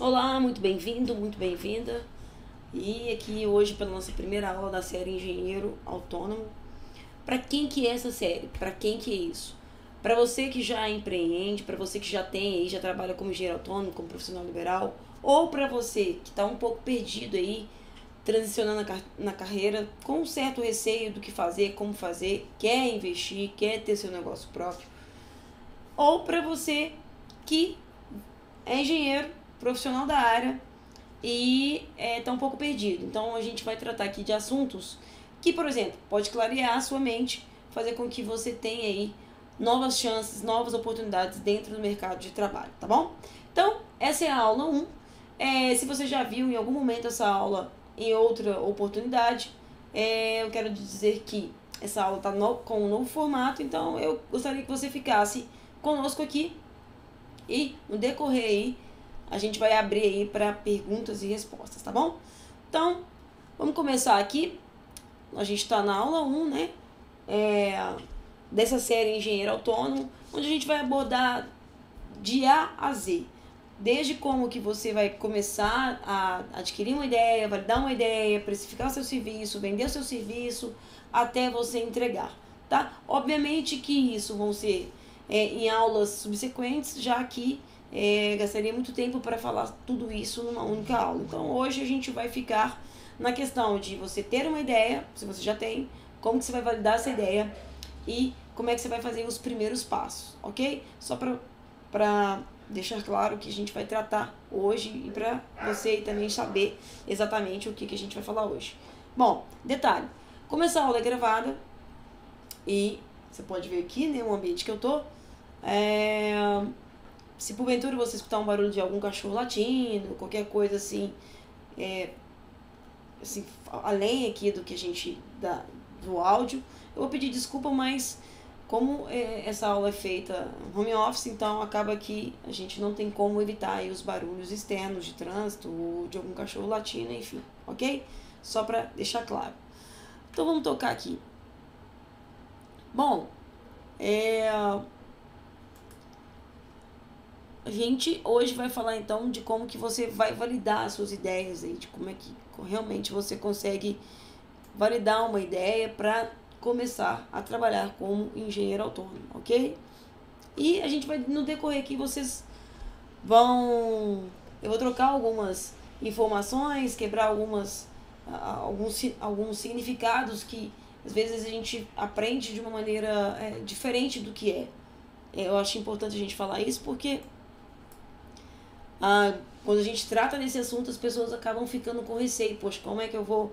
Olá, muito bem-vindo, muito bem-vinda. E aqui hoje pela nossa primeira aula da série Engenheiro Autônomo. Para quem que é essa série? Para quem que é isso? Para você que já empreende, para você que já tem aí, já trabalha como engenheiro autônomo, como profissional liberal, ou para você que está um pouco perdido aí, transicionando na carreira, com um certo receio do que fazer, como fazer, quer investir, quer ter seu negócio próprio, ou para você que é engenheiro, profissional da área e tá um pouco perdido. Então a gente vai tratar aqui de assuntos que, por exemplo, pode clarear a sua mente, fazer com que você tenha aí novas chances, novas oportunidades dentro do mercado de trabalho, tá bom? Então, essa é a aula 1. Se você já viu em algum momento essa aula em outra oportunidade, eu quero dizer que essa aula está com um novo formato, então eu gostaria que você ficasse conosco aqui e no decorrer aí a gente vai abrir aí para perguntas e respostas, tá bom? Então, vamos começar aqui. A gente está na aula 1, né? Dessa série Engenheiro Autônomo, onde a gente vai abordar de A a Z. Desde como que você vai começar a adquirir uma ideia, validar uma ideia, precificar seu serviço, vender seu serviço, até você entregar, tá? Obviamente que isso vão ser em aulas subsequentes, já que gastaria muito tempo para falar tudo isso numa única aula. Então hoje a gente vai ficar na questão de você ter uma ideia, se você já tem, como que você vai validar essa ideia e como é que você vai fazer os primeiros passos, ok? Só para deixar claro que a gente vai tratar hoje e para você também saber exatamente o que a gente vai falar hoje. Bom, detalhe, como essa aula é gravada e você pode ver aqui, né, o ambiente que eu tô, se porventura você escutar um barulho de algum cachorro latindo, qualquer coisa assim, assim além aqui do que a gente dá do áudio, eu vou pedir desculpa, mas como essa aula é feita home office, então acaba que a gente não tem como evitar aí os barulhos externos de trânsito ou de algum cachorro latindo, enfim, ok? Só para deixar claro. Então vamos tocar aqui. Bom, a gente hoje vai falar então de como que você vai validar as suas ideias aí, de como é que realmente você consegue validar uma ideia para começar a trabalhar como engenheiro autônomo, ok? E a gente vai, no decorrer aqui, vocês vão... Eu vou trocar algumas informações, quebrar alguns significados que às vezes a gente aprende de uma maneira diferente do que é. Eu acho importante a gente falar isso porque quando a gente trata desse assunto, as pessoas acabam ficando com receio. Poxa, como é que eu vou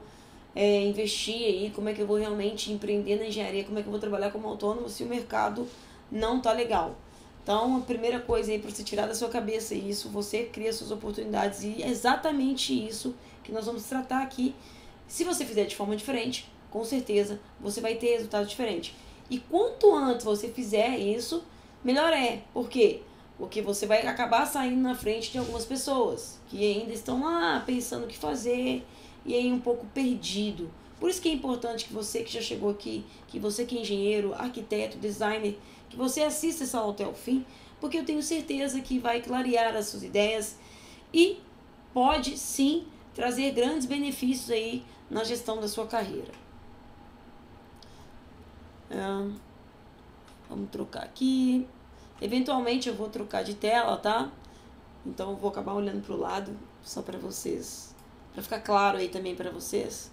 investir aí? Como é que eu vou realmente empreender na engenharia? Como é que eu vou trabalhar como autônomo se o mercado não tá legal? Então, a primeira coisa aí para você tirar da sua cabeça isso, você cria suas oportunidades e é exatamente isso que nós vamos tratar aqui. Se você fizer de forma diferente, com certeza você vai ter resultado diferente. E quanto antes você fizer isso, melhor é. Por quê? Porque você vai acabar saindo na frente de algumas pessoas que ainda estão lá pensando o que fazer e aí um pouco perdido. Por isso que é importante que você que já chegou aqui, que você que é engenheiro, arquiteto, designer, que você assista essa aula até o fim, porque eu tenho certeza que vai clarear as suas ideias e pode sim trazer grandes benefícios aí na gestão da sua carreira. Vamos trocar aqui. Eventualmente eu vou trocar de tela, tá? Então eu vou acabar olhando pro lado só para vocês, para ficar claro aí também para vocês.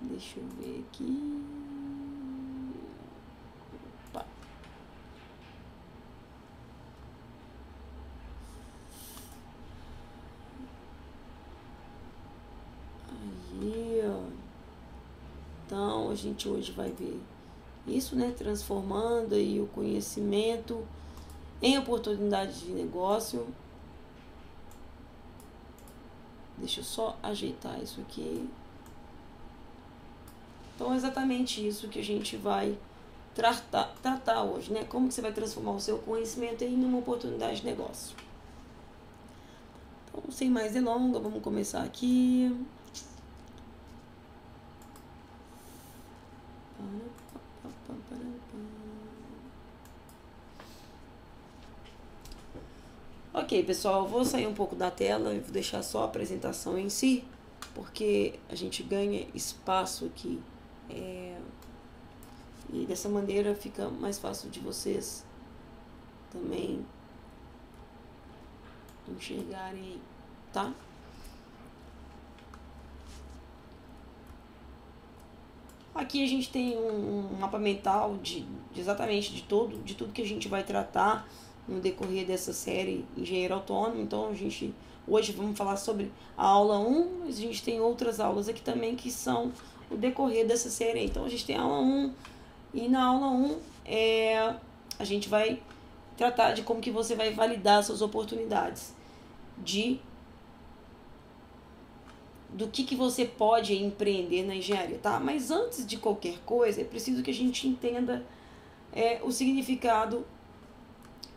Deixa eu ver aqui. Opa. Aí, ó. Então a gente hoje vai ver isso, né? Transformando aí o conhecimento em oportunidades de negócio. Deixa eu só ajeitar isso aqui. Então é exatamente isso que a gente vai tratar hoje, né? Como que você vai transformar o seu conhecimento em uma oportunidade de negócio. Então, sem mais delongas, vamos começar aqui. Ok, pessoal, eu vou sair um pouco da tela e vou deixar só a apresentação em si, porque a gente ganha espaço aqui. E dessa maneira fica mais fácil de vocês também enxergarem, tá? Aqui a gente tem um mapa mental de exatamente de tudo que a gente vai tratar no decorrer dessa série Engenheiro Autônomo. Então hoje vamos falar sobre a aula 1, mas a gente tem outras aulas aqui também que são o decorrer dessa série. Então a gente tem a aula 1 e na aula 1 a gente vai tratar de como que você vai validar suas oportunidades, do que você pode empreender na engenharia, tá? Mas antes de qualquer coisa, é preciso que a gente entenda o significado.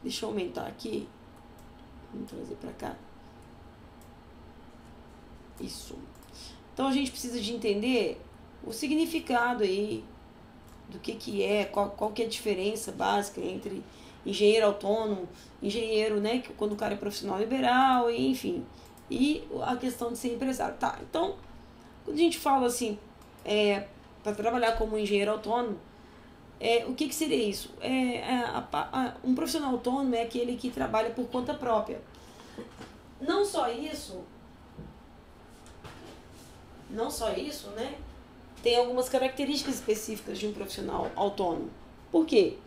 Deixa eu aumentar aqui. Vamos trazer para cá. Isso. Então a gente precisa de entender o significado aí do que é, qual que é a diferença básica entre engenheiro autônomo, engenheiro, né, que quando o cara é profissional liberal, e, enfim, e a questão de ser empresário. Tá, então, quando a gente fala assim, para trabalhar como engenheiro autônomo, o que seria isso? Um profissional autônomo é aquele que trabalha por conta própria. Não só isso, né? Tem algumas características específicas de um profissional autônomo. Por quê?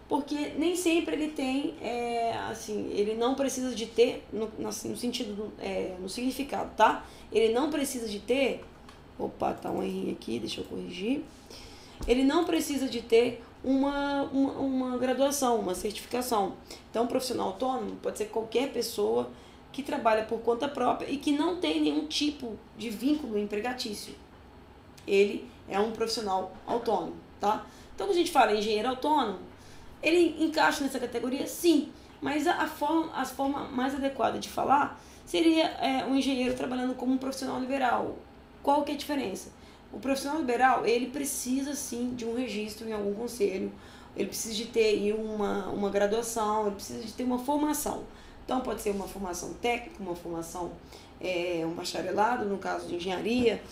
Porque nem sempre ele tem, ele não precisa de ter, no sentido, no significado, tá? Ele não precisa de ter, opa, tá um errinho aqui, deixa eu corrigir. Ele não precisa de ter uma graduação, uma certificação. Então, profissional autônomo pode ser qualquer pessoa que trabalha por conta própria e que não tem nenhum tipo de vínculo empregatício. Ele é um profissional autônomo, tá? Então, quando a gente fala em engenheiro autônomo, ele encaixa nessa categoria? Sim, mas a forma mais adequada de falar seria um engenheiro trabalhando como um profissional liberal. Qual que é a diferença? O profissional liberal, ele precisa sim de um registro em algum conselho, ele precisa de ter aí uma graduação, ele precisa de ter uma formação. Então pode ser uma formação técnica, uma formação, um bacharelado, no caso de engenharia,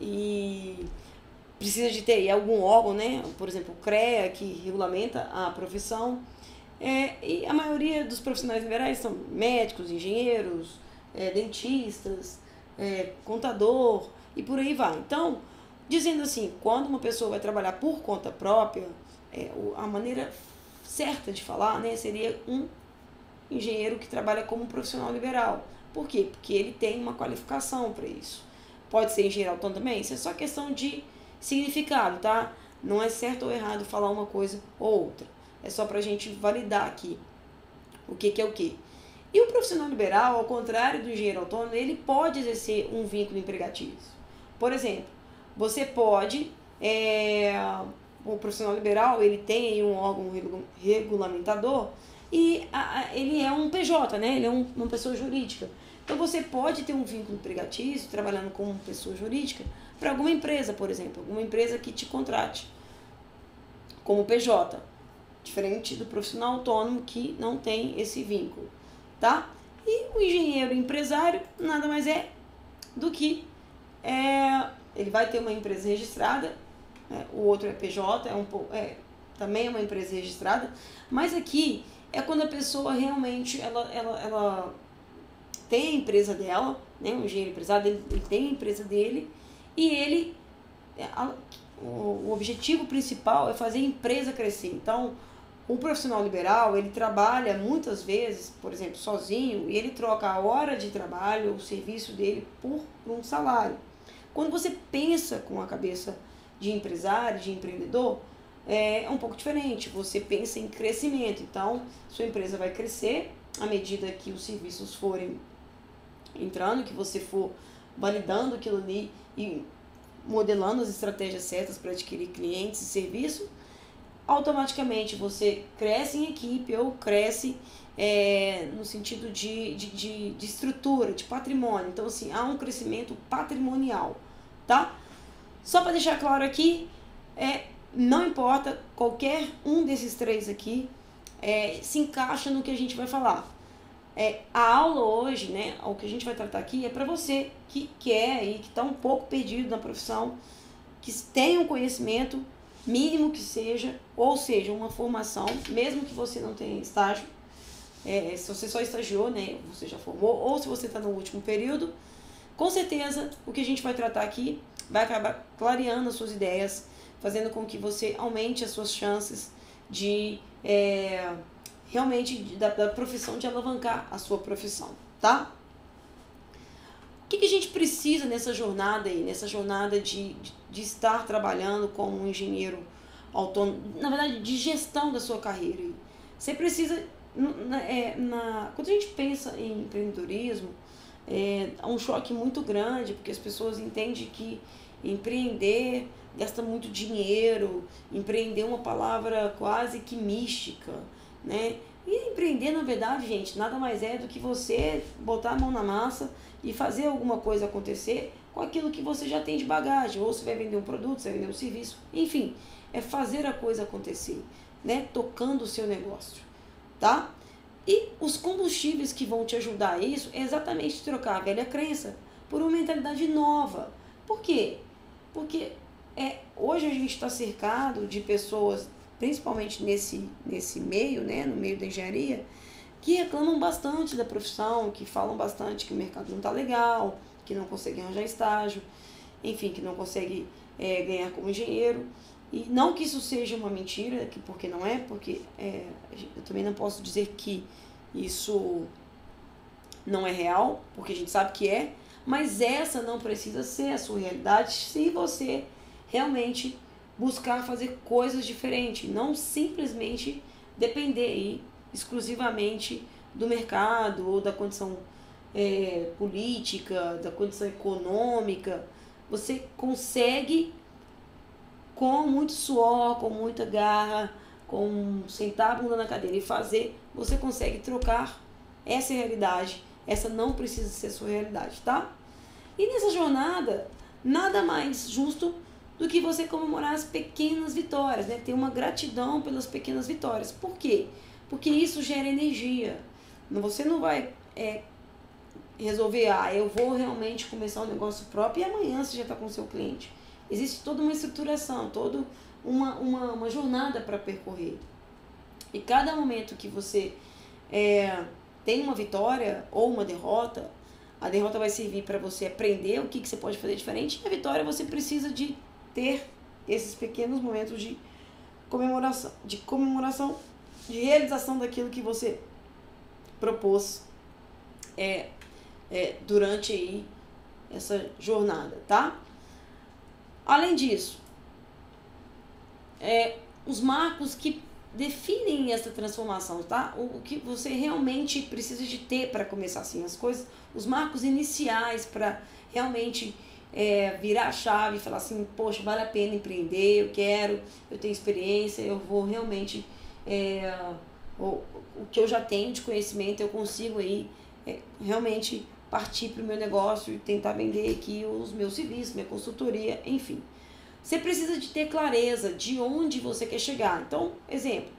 e precisa de ter aí algum órgão, né? Por exemplo, o CREA, que regulamenta a profissão. E a maioria dos profissionais liberais são médicos, engenheiros, dentistas, contador e por aí vai. Então, dizendo assim, quando uma pessoa vai trabalhar por conta própria, a maneira certa de falar, né, seria um engenheiro que trabalha como um profissional liberal. Por quê? Porque ele tem uma qualificação para isso. Pode ser engenheiro autônomo também, isso é só questão de significado, tá? Não é certo ou errado falar uma coisa ou outra. É só pra gente validar aqui o que é o que. E o profissional liberal, ao contrário do engenheiro autônomo, ele pode exercer um vínculo empregatício. Por exemplo, você pode, o profissional liberal, ele tem aí um órgão regulamentador e ele é um PJ, né? Ele é uma pessoa jurídica. Então você pode ter um vínculo empregatício trabalhando como pessoa jurídica para alguma empresa, por exemplo, alguma empresa que te contrate como PJ, diferente do profissional autônomo que não tem esse vínculo, tá? E o engenheiro empresário nada mais é do que ele vai ter uma empresa registrada, o outro é PJ, também é uma empresa registrada, mas aqui é quando a pessoa realmente ela tem a empresa dela, né? O engenheiro empresário ele tem a empresa dele e ele o objetivo principal é fazer a empresa crescer. Então, o profissional liberal, ele trabalha muitas vezes, por exemplo, sozinho, e ele troca a hora de trabalho, o serviço dele por um salário. Quando você pensa com a cabeça de empresário, de empreendedor, é um pouco diferente. Você pensa em crescimento. Então, sua empresa vai crescer à medida que os serviços forem entrando, que você for validando aquilo ali e modelando as estratégias certas para adquirir clientes e serviços, automaticamente você cresce em equipe ou cresce no sentido de estrutura, de patrimônio. Então, assim, há um crescimento patrimonial, tá? Só para deixar claro aqui, não importa, qualquer um desses três aqui se encaixa no que a gente vai falar. A aula hoje, né, o que a gente vai tratar aqui é para você que quer e que está um pouco perdido na profissão, que tem um conhecimento mínimo que seja, ou seja, uma formação, mesmo que você não tenha estágio, se você só estagiou, né, você já formou, ou se você está no último período, com certeza o que a gente vai tratar aqui vai acabar clareando as suas ideias, fazendo com que você aumente as suas chances de realmente da profissão, de alavancar a sua profissão, tá? O que a gente precisa nessa jornada aí, nessa jornada de estar trabalhando como um engenheiro autônomo, na verdade, de gestão da sua carreira? Você precisa, quando a gente pensa em empreendedorismo, há um choque muito grande, porque as pessoas entendem que empreender gasta muito dinheiro, empreender é uma palavra quase que mística, né? E empreender, na verdade, gente, nada mais é do que você botar a mão na massa e fazer alguma coisa acontecer com aquilo que você já tem de bagagem. Ou você vai vender um produto, você vai vender um serviço, enfim, é fazer a coisa acontecer, né? Tocando o seu negócio, tá? E os combustíveis que vão te ajudar a isso é exatamente trocar a velha crença por uma mentalidade nova. Por quê? Porque hoje a gente está cercado de pessoas, principalmente nesse meio, né, no meio da engenharia, que reclamam bastante da profissão, que falam bastante que o mercado não está legal, que não consegue arranjar estágio, enfim, que não consegue ganhar como engenheiro. E não que isso seja uma mentira, porque não é, porque eu também não posso dizer que isso não é real, porque a gente sabe que é, mas essa não precisa ser a sua realidade se você realmente buscar fazer coisas diferentes, não simplesmente depender aí exclusivamente do mercado ou da condição política, da condição econômica. Você consegue, com muito suor, com muita garra, com sentar a bunda na cadeira e fazer, você consegue trocar essa realidade. Essa não precisa ser a sua realidade, tá? E nessa jornada, nada mais justo do que você comemorar as pequenas vitórias, né? Ter uma gratidão pelas pequenas vitórias. Por quê? Porque isso gera energia. Você não vai resolver, eu vou realmente começar um negócio próprio e amanhã você já está com o seu cliente. Existe toda uma estruturação, toda uma jornada para percorrer. E cada momento que você tem uma vitória ou uma derrota, a derrota vai servir para você aprender o que você pode fazer diferente, e a vitória você precisa de ter esses pequenos momentos de comemoração, de realização daquilo que você propôs durante aí essa jornada, tá? Além disso, os marcos que definem essa transformação, tá? O que você realmente precisa de ter para começar assim as coisas, os marcos iniciais para realmente virar a chave e falar assim, poxa, vale a pena empreender, eu tenho experiência, eu vou realmente, o que eu já tenho de conhecimento, eu consigo aí realmente partir para o meu negócio e tentar vender aqui os meus serviços, minha consultoria, enfim. Você precisa de ter clareza de onde você quer chegar. Então, exemplo,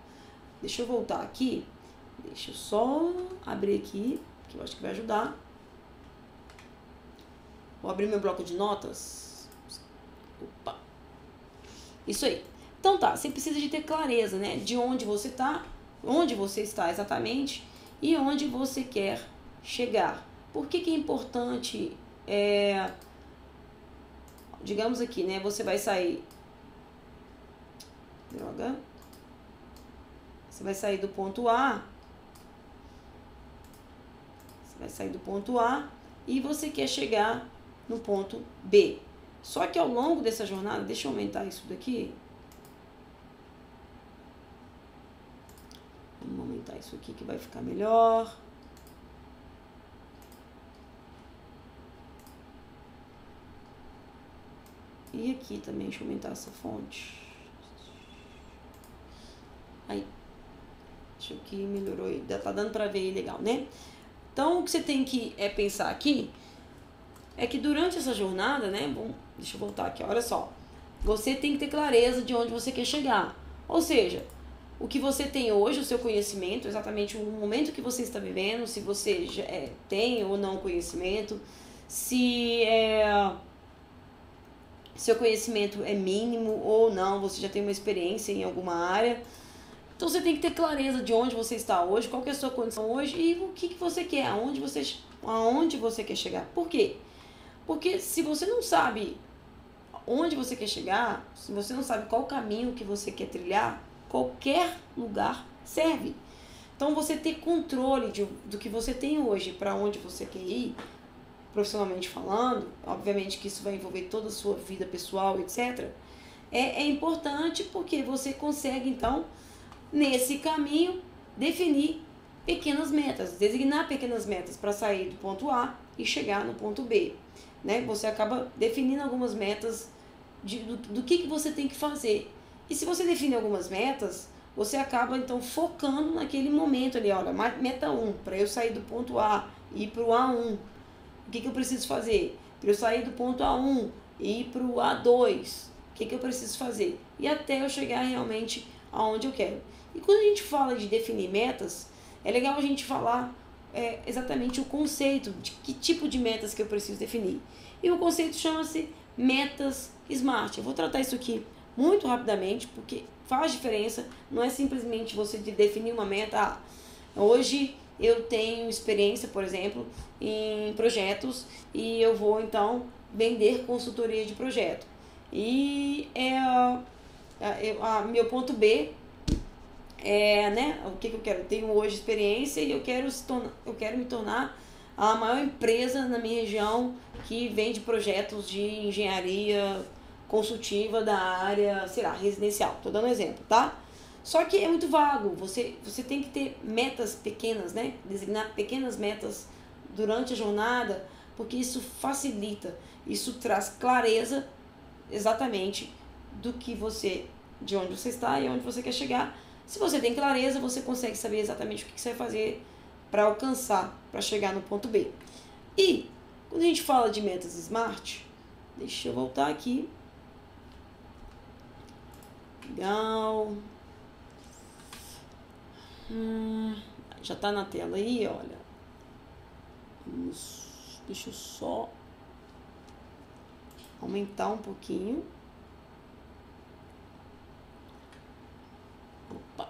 deixa eu voltar aqui, deixa eu só abrir aqui, que eu acho que vai ajudar. Vou abrir meu bloco de notas. Opa. Isso aí. Então tá, você precisa de ter clareza, né? De onde você está exatamente e onde você quer chegar. Por que é importante, digamos aqui, né? Você vai sair... Você vai sair do ponto A. Você vai sair do ponto A e você quer chegar no ponto B. Só que ao longo dessa jornada, deixa eu aumentar isso daqui. Vamos aumentar isso aqui que vai ficar melhor. E aqui também, deixa eu aumentar essa fonte. Aí. Acho que melhorou aí. Tá dando pra ver aí legal, né? Então, o que você tem que pensar aqui é que durante essa jornada, né? Bom, deixa eu voltar aqui, olha só. você tem que ter clareza de onde você quer chegar. Ou seja, o que você tem hoje, o seu conhecimento, exatamente o momento que você está vivendo, se você já, tem ou não conhecimento, se seu conhecimento é mínimo ou não, você já tem uma experiência em alguma área. Então você tem que ter clareza de onde você está hoje, qual que é a sua condição hoje e o que você quer, aonde você quer chegar. Por quê? Porque se você não sabe onde você quer chegar, se você não sabe qual caminho que você quer trilhar, qualquer lugar serve. Então você ter controle do que você tem hoje, para onde você quer ir, profissionalmente falando, obviamente que isso vai envolver toda a sua vida pessoal, etc. É importante porque você consegue então, nesse caminho, definir pequenas metas, designar pequenas metas para sair do ponto A e chegar no ponto B. Né? Você acaba definindo algumas metas do que você tem que fazer. E se você define algumas metas, você acaba então focando naquele momento ali, olha, meta 1, para eu sair do ponto A e ir para o A1, o que eu preciso fazer? Para eu sair do ponto A1 e ir para o A2, o que eu preciso fazer? E até eu chegar realmente aonde eu quero. E quando a gente fala de definir metas, é legal a gente falar exatamente o conceito de que tipo de metas que eu preciso definir. E o conceito chama-se metas SMART. Eu vou tratar isso aqui muito rapidamente, porque faz diferença. Não é simplesmente você definir uma meta. Hoje eu tenho experiência, por exemplo, em projetos e eu vou então vender consultoria de projeto. E meu ponto B né, o que eu quero? Eu tenho hoje experiência e eu quero me tornar a maior empresa na minha região que vende projetos de engenharia consultiva da área, sei lá, residencial. Estou dando um exemplo, tá? Só que é muito vago. Você tem que ter metas pequenas, né? Designar pequenas metas durante a jornada, porque isso facilita, isso traz clareza exatamente de onde você está e onde você quer chegar. Se você tem clareza, você consegue saber exatamente o que você vai fazer para alcançar, para chegar no ponto B. E quando a gente fala de metas SMART, deixa eu voltar aqui. Legal. Já está na tela aí, olha. Deixa eu só aumentar um pouquinho. Opa.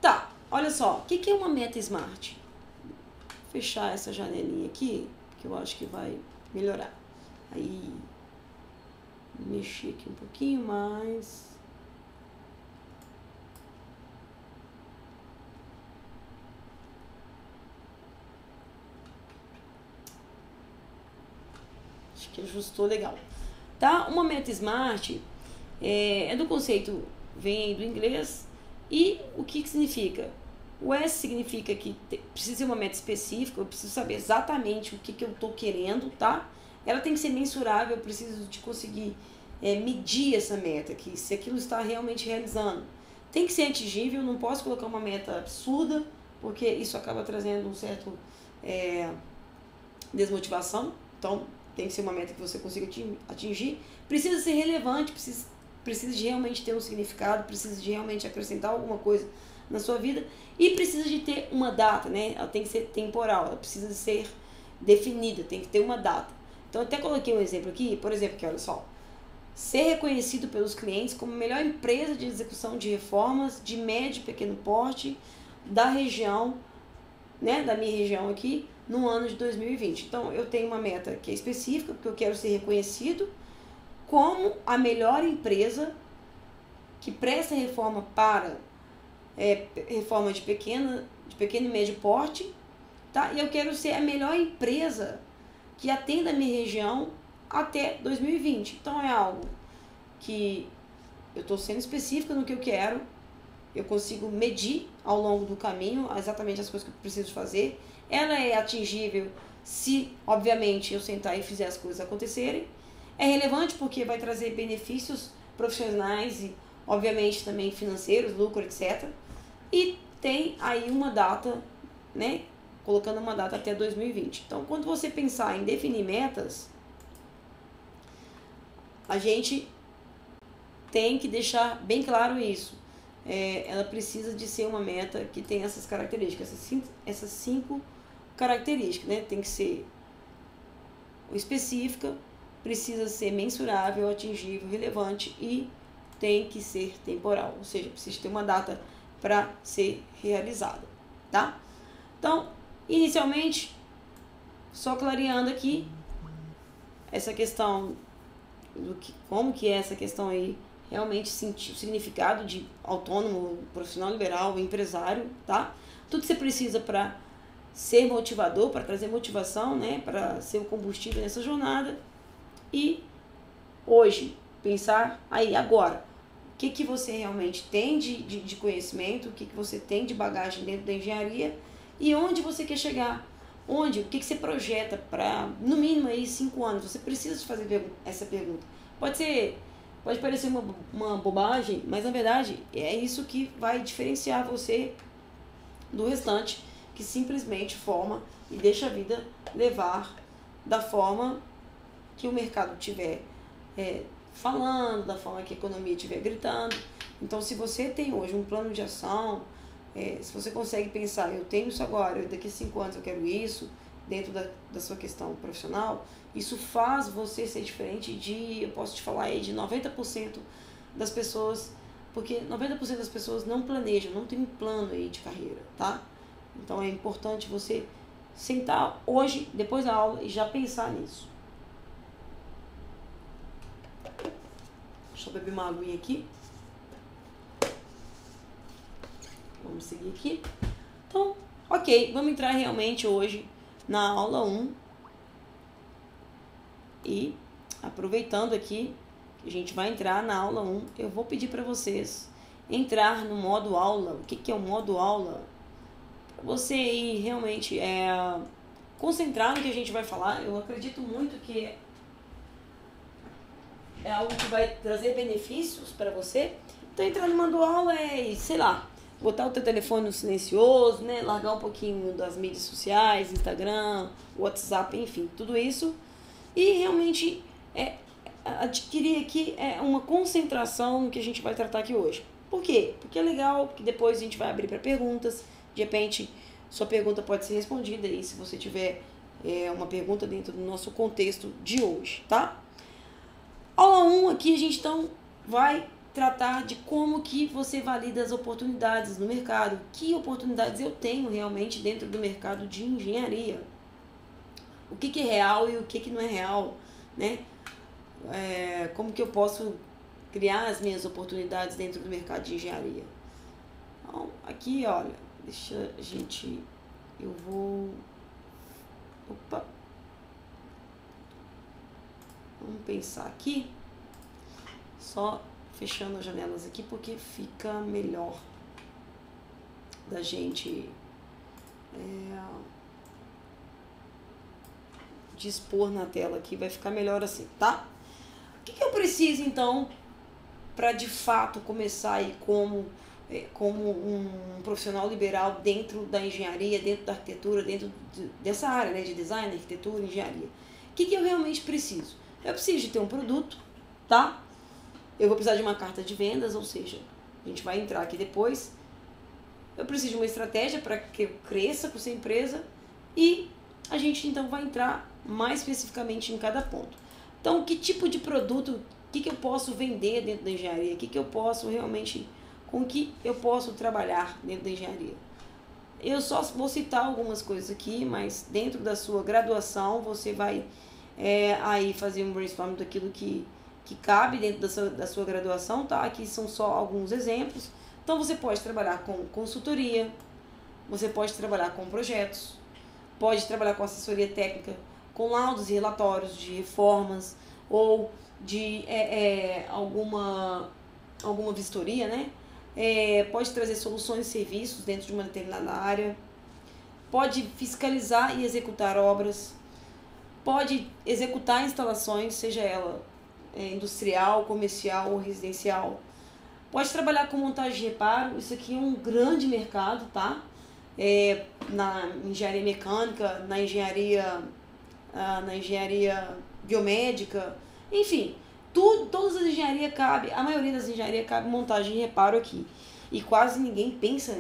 Tá, olha só, o que é uma meta SMART? Vou fechar essa janelinha aqui, que eu acho que vai melhorar. Aí, mexer aqui um pouquinho mais. Acho que ajustou legal. Tá? Uma meta SMART é do conceito, vem do inglês. E o que significa? O S significa que precisa ser uma meta específica, eu preciso saber exatamente o que eu estou querendo, tá? Ela tem que ser mensurável, eu preciso de conseguir medir essa meta, que se aquilo está realmente realizando. Tem que ser atingível, não posso colocar uma meta absurda, porque isso acaba trazendo um certo desmotivação. Então, tem que ser uma meta que você consiga atingir. Precisa ser relevante, precisa de realmente ter um significado, precisa de realmente acrescentar alguma coisa na sua vida e precisa de ter uma data, né? Ela tem que ser temporal, ela precisa ser definida, tem que ter uma data. Então, eu até coloquei um exemplo aqui, por exemplo, que olha só, ser reconhecido pelos clientes como a melhor empresa de execução de reformas de médio e pequeno porte da região, né, da minha região aqui, no ano de 2020. Então, eu tenho uma meta que é específica, porque eu quero ser reconhecido como a melhor empresa que presta reforma para reforma de pequeno e médio porte, tá? E eu quero ser a melhor empresa que atenda a minha região até 2020. Então é algo que eu estou sendo específica no que eu quero, eu consigo medir ao longo do caminho exatamente as coisas que eu preciso fazer. Ela é atingível se, obviamente, eu sentar e fizer as coisas acontecerem. É relevante porque vai trazer benefícios profissionais e, obviamente, também financeiros, lucro, etc. E tem aí uma data, né? Colocando uma data até 2020. Então, quando você pensar em definir metas, a gente tem que deixar bem claro isso. Ela precisa de ser uma meta que tem essas características, essas cinco características, né? Tem que ser específica, precisa ser mensurável, atingível, relevante e tem que ser temporal, ou seja, precisa ter uma data para ser realizada, tá? Então, inicialmente, só clareando aqui essa questão como que é essa questão aí realmente sentir o significado de autônomo, profissional liberal, empresário, tá? Tudo que você precisa para ser motivador, para trazer motivação, né? Para ser o combustível nessa jornada. E hoje, pensar aí, agora, o que você realmente tem de conhecimento, o que você tem de bagagem dentro da engenharia e onde você quer chegar. O que você projeta para, no mínimo, aí 5 anos? Você precisa fazer essa pergunta. Pode parecer uma bobagem, mas na verdade é isso que vai diferenciar você do restante, que simplesmente forma e deixa a vida levar da forma que o mercado tiver falando, da forma que a economia estiver gritando. Então, se você tem hoje um plano de ação, se você consegue pensar, eu tenho isso agora, daqui a 5 anos eu quero isso, dentro da sua questão profissional, isso faz você ser diferente eu posso te falar aí, de 90% das pessoas, porque 90% das pessoas não planejam, não tem um plano aí de carreira, tá? Então é importante você sentar hoje, depois da aula, e já pensar nisso. Deixa eu beber uma aguinha aqui. Vamos seguir aqui. Então, ok, vamos entrar realmente hoje na aula 1. E aproveitando aqui, que a gente vai entrar na aula 1, eu vou pedir para vocês entrar no modo aula. O que é o modo aula? Para você ir realmente concentrar no que a gente vai falar. Eu acredito muito que é algo que vai trazer benefícios para você. Então, entrar no modo aula sei lá, botar o teu telefone no silencioso, né? Largar um pouquinho das mídias sociais, Instagram, WhatsApp, enfim, tudo isso. E realmente adquirir aqui uma concentração no que a gente vai tratar aqui hoje. Por quê? Porque é legal que depois a gente vai abrir para perguntas. De repente, sua pergunta pode ser respondida aí se você tiver uma pergunta dentro do nosso contexto de hoje, tá? Aula 1 aqui a gente então vai tratar de como que você valida as oportunidades no mercado. Que oportunidades eu tenho realmente dentro do mercado de engenharia. O que é real e o que não é real, né? Como que eu posso criar as minhas oportunidades dentro do mercado de engenharia. Então, aqui, olha, deixa a gente... Eu vou... Opa! Vamos pensar aqui. Só fechando as janelas aqui, porque fica melhor da gente dispor na tela aqui, vai ficar melhor assim, tá? O que eu preciso, então, para de fato começar aí como um profissional liberal dentro da engenharia, dentro da arquitetura, dentro dessa área, né, de design, arquitetura, engenharia? O que eu realmente preciso? Eu preciso de ter um produto, tá? Eu vou precisar de uma carta de vendas, ou seja, a gente vai entrar aqui depois. Eu preciso de uma estratégia para que eu cresça com essa empresa e a gente então vai entrar mais especificamente em cada ponto. Então, que tipo de produto, o que eu posso vender dentro da engenharia? O que eu posso realmente, com que eu posso trabalhar dentro da engenharia? Eu só vou citar algumas coisas aqui, mas dentro da sua graduação você vai aí fazer um brainstorm daquilo que cabe dentro da sua graduação, tá? Aqui são só alguns exemplos. Então, você pode trabalhar com consultoria, você pode trabalhar com projetos, pode trabalhar com assessoria técnica, com laudos e relatórios de reformas ou de alguma vistoria, né? Pode trazer soluções e serviços dentro de uma determinada área, pode fiscalizar e executar obras, pode executar instalações, seja ela industrial, comercial ou residencial, pode trabalhar com montagem de reparo. Isso aqui é um grande mercado, tá? Na engenharia mecânica, na engenharia biomédica, enfim, todas as engenharias cabe, a maioria das engenharias cabe montagem e reparo aqui. E quase ninguém pensa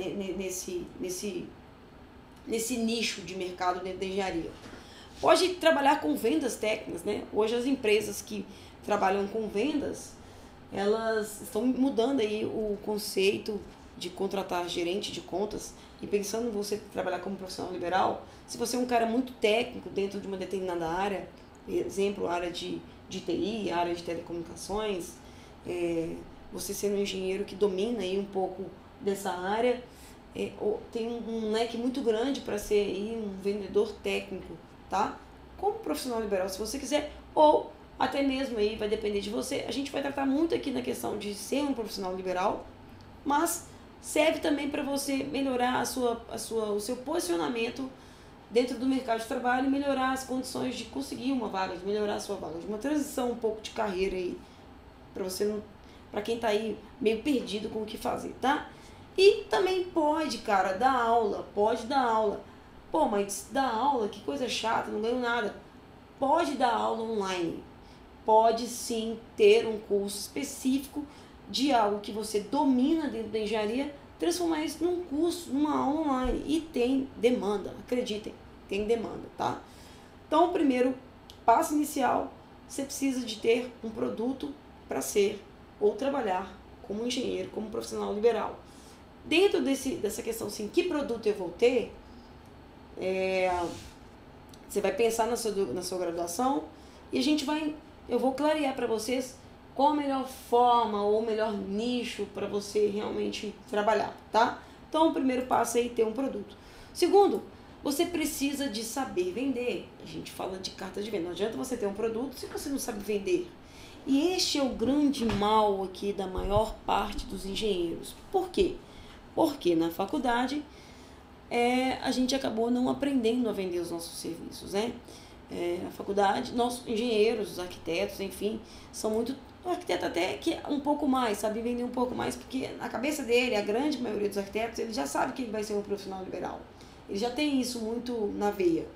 nesse nicho de mercado dentro da engenharia. Pode trabalhar com vendas técnicas, né? Hoje as empresas que trabalham com vendas, elas estão mudando aí o conceito de contratar gerente de contas e pensando em você trabalhar como profissional liberal. Se você é um cara muito técnico dentro de uma determinada área, exemplo, área de TI, área de telecomunicações, você sendo um engenheiro que domina aí um pouco dessa área, tem um leque muito grande para ser aí um vendedor técnico, tá? Como profissional liberal, se você quiser, ou até mesmo aí vai depender de você. A gente vai tratar muito aqui na questão de ser um profissional liberal, mas serve também para você melhorar o seu posicionamento dentro do mercado de trabalho e melhorar as condições de conseguir uma vaga, de melhorar a sua vaga, de uma transição um pouco de carreira aí, para quem tá aí meio perdido com o que fazer, tá? E também pode, cara, dar aula, pode dar aula. Pô, mas dar aula, que coisa chata, não ganho nada. Pode dar aula online. Pode sim ter um curso específico de algo que você domina dentro da engenharia, transformar isso num curso, numa aula online. E tem demanda, acreditem, tem demanda, tá? Então, o primeiro passo inicial, você precisa de ter um produto para ser ou trabalhar como engenheiro, como profissional liberal. Dentro dessa questão assim, que produto eu vou ter, você vai pensar na sua graduação e eu vou clarear para vocês qual a melhor forma ou o melhor nicho para você realmente trabalhar, tá? Então, o primeiro passo é ter um produto. Segundo, você precisa de saber vender. A gente fala de carta de venda. Não adianta você ter um produto se você não sabe vender. E este é o grande mal aqui da maior parte dos engenheiros. Por quê? Porque na faculdade a gente acabou não aprendendo a vender os nossos serviços, né? Na faculdade, nossos engenheiros, os arquitetos, enfim, são muito... O arquiteto até que um pouco mais, sabe vender um pouco mais, porque na cabeça dele, a grande maioria dos arquitetos, ele já sabe que ele vai ser um profissional liberal. Ele já tem isso muito na veia.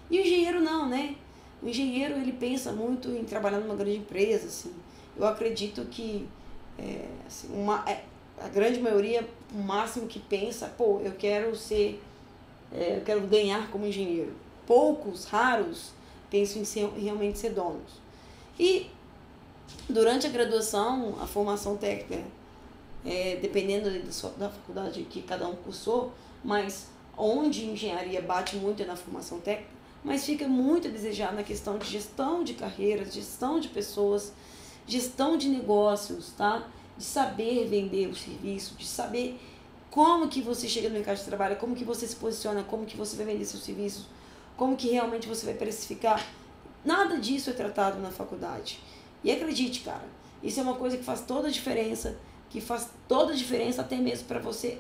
E o engenheiro não, né? O engenheiro, ele pensa muito em trabalhar numa grande empresa, assim. Eu acredito que a grande maioria, o máximo que pensa, pô, eu quero ganhar como engenheiro. Poucos, raros, pensam em realmente ser donos. E durante a graduação, a formação técnica, dependendo da faculdade que cada um cursou, mas onde engenharia bate muito é na formação técnica, mas fica muito a desejar na questão de gestão de carreiras, gestão de pessoas, gestão de negócios, tá? De saber vender o serviço, de saber como que você chega no mercado de trabalho, como que você se posiciona, como que você vai vender seu serviço, como que realmente você vai precificar. Nada disso é tratado na faculdade. E acredite, cara, isso é uma coisa que faz toda a diferença, até mesmo para você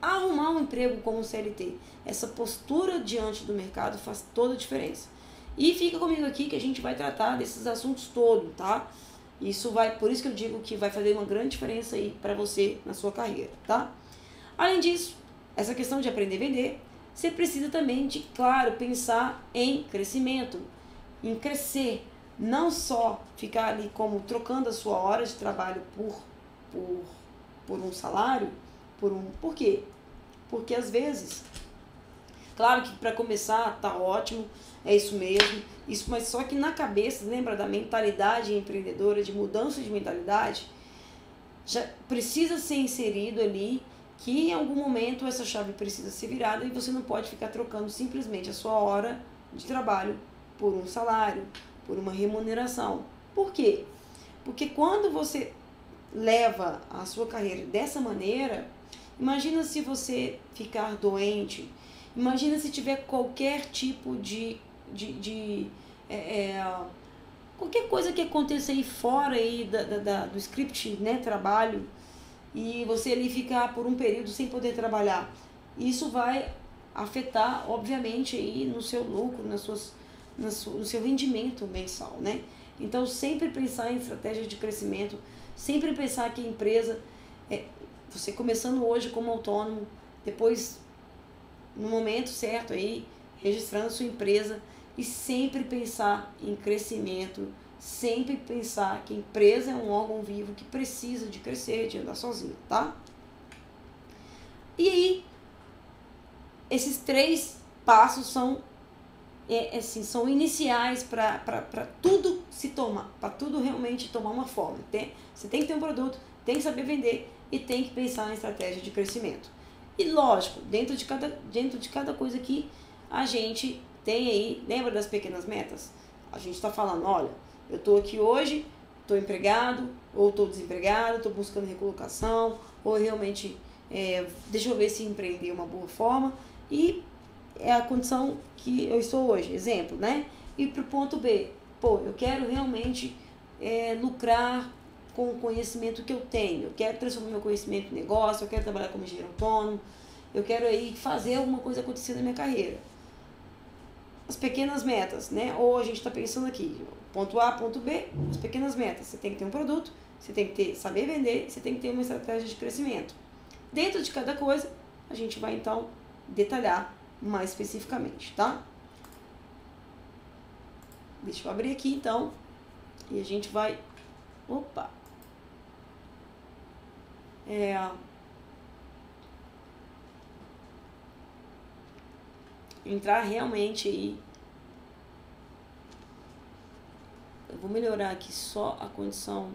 arrumar um emprego como CLT. Essa postura diante do mercado faz toda a diferença. E fica comigo aqui que a gente vai tratar desses assuntos todos, tá? Por isso que eu digo que vai fazer uma grande diferença aí para você na sua carreira, tá? Além disso, essa questão de aprender a vender, você precisa também de, claro, pensar em crescimento, em crescer, não só ficar ali como trocando a sua hora de trabalho por um salário, por quê? Porque às vezes, claro que para começar tá ótimo, é isso mesmo, mas só que na cabeça, lembra da mentalidade empreendedora, de mudança de mentalidade, já precisa ser inserido ali que em algum momento essa chave precisa ser virada e você não pode ficar trocando simplesmente a sua hora de trabalho por um salário, por uma remuneração. Por quê? Porque quando você leva a sua carreira dessa maneira, imagina se você ficar doente, imagina se tiver qualquer tipo qualquer coisa que aconteça aí fora aí do script, né, trabalho, e você ali ficar por um período sem poder trabalhar. Isso vai afetar, obviamente, aí no seu lucro, no seu rendimento mensal, né? Então, sempre pensar em estratégia de crescimento, sempre pensar que a empresa, você começando hoje como autônomo, depois, no momento certo aí, registrando sua empresa, e sempre pensar em crescimento sempre pensar que a empresa é um órgão vivo que precisa de crescer, de andar sozinho, tá? E aí, esses 3 passos são assim, são iniciais para tudo se tomar, para tudo realmente tomar uma forma. Você tem que ter um produto, tem que saber vender e tem que pensar em estratégia de crescimento. E lógico, dentro de cada coisa aqui, a gente tem aí, lembra das pequenas metas? A gente está falando, olha, eu estou aqui hoje, estou empregado, ou estou desempregado, estou buscando recolocação, ou realmente, deixa eu ver se empreender é uma boa forma, e é a condição que eu estou hoje, exemplo, né? E para o ponto B, eu quero realmente lucrar com o conhecimento que eu tenho, eu quero transformar meu conhecimento em negócio, eu quero trabalhar como engenheiro autônomo, eu quero aí fazer alguma coisa acontecer na minha carreira. As pequenas metas, né? Ou a gente está pensando aqui, ponto A, ponto B, as pequenas metas. Você tem que ter um produto, você tem que saber vender, você tem que ter uma estratégia de crescimento. Dentro de cada coisa, a gente vai então detalhar mais especificamente, tá? Deixa eu abrir aqui então e a gente vai, entrar realmente aí. Eu vou melhorar aqui só a condição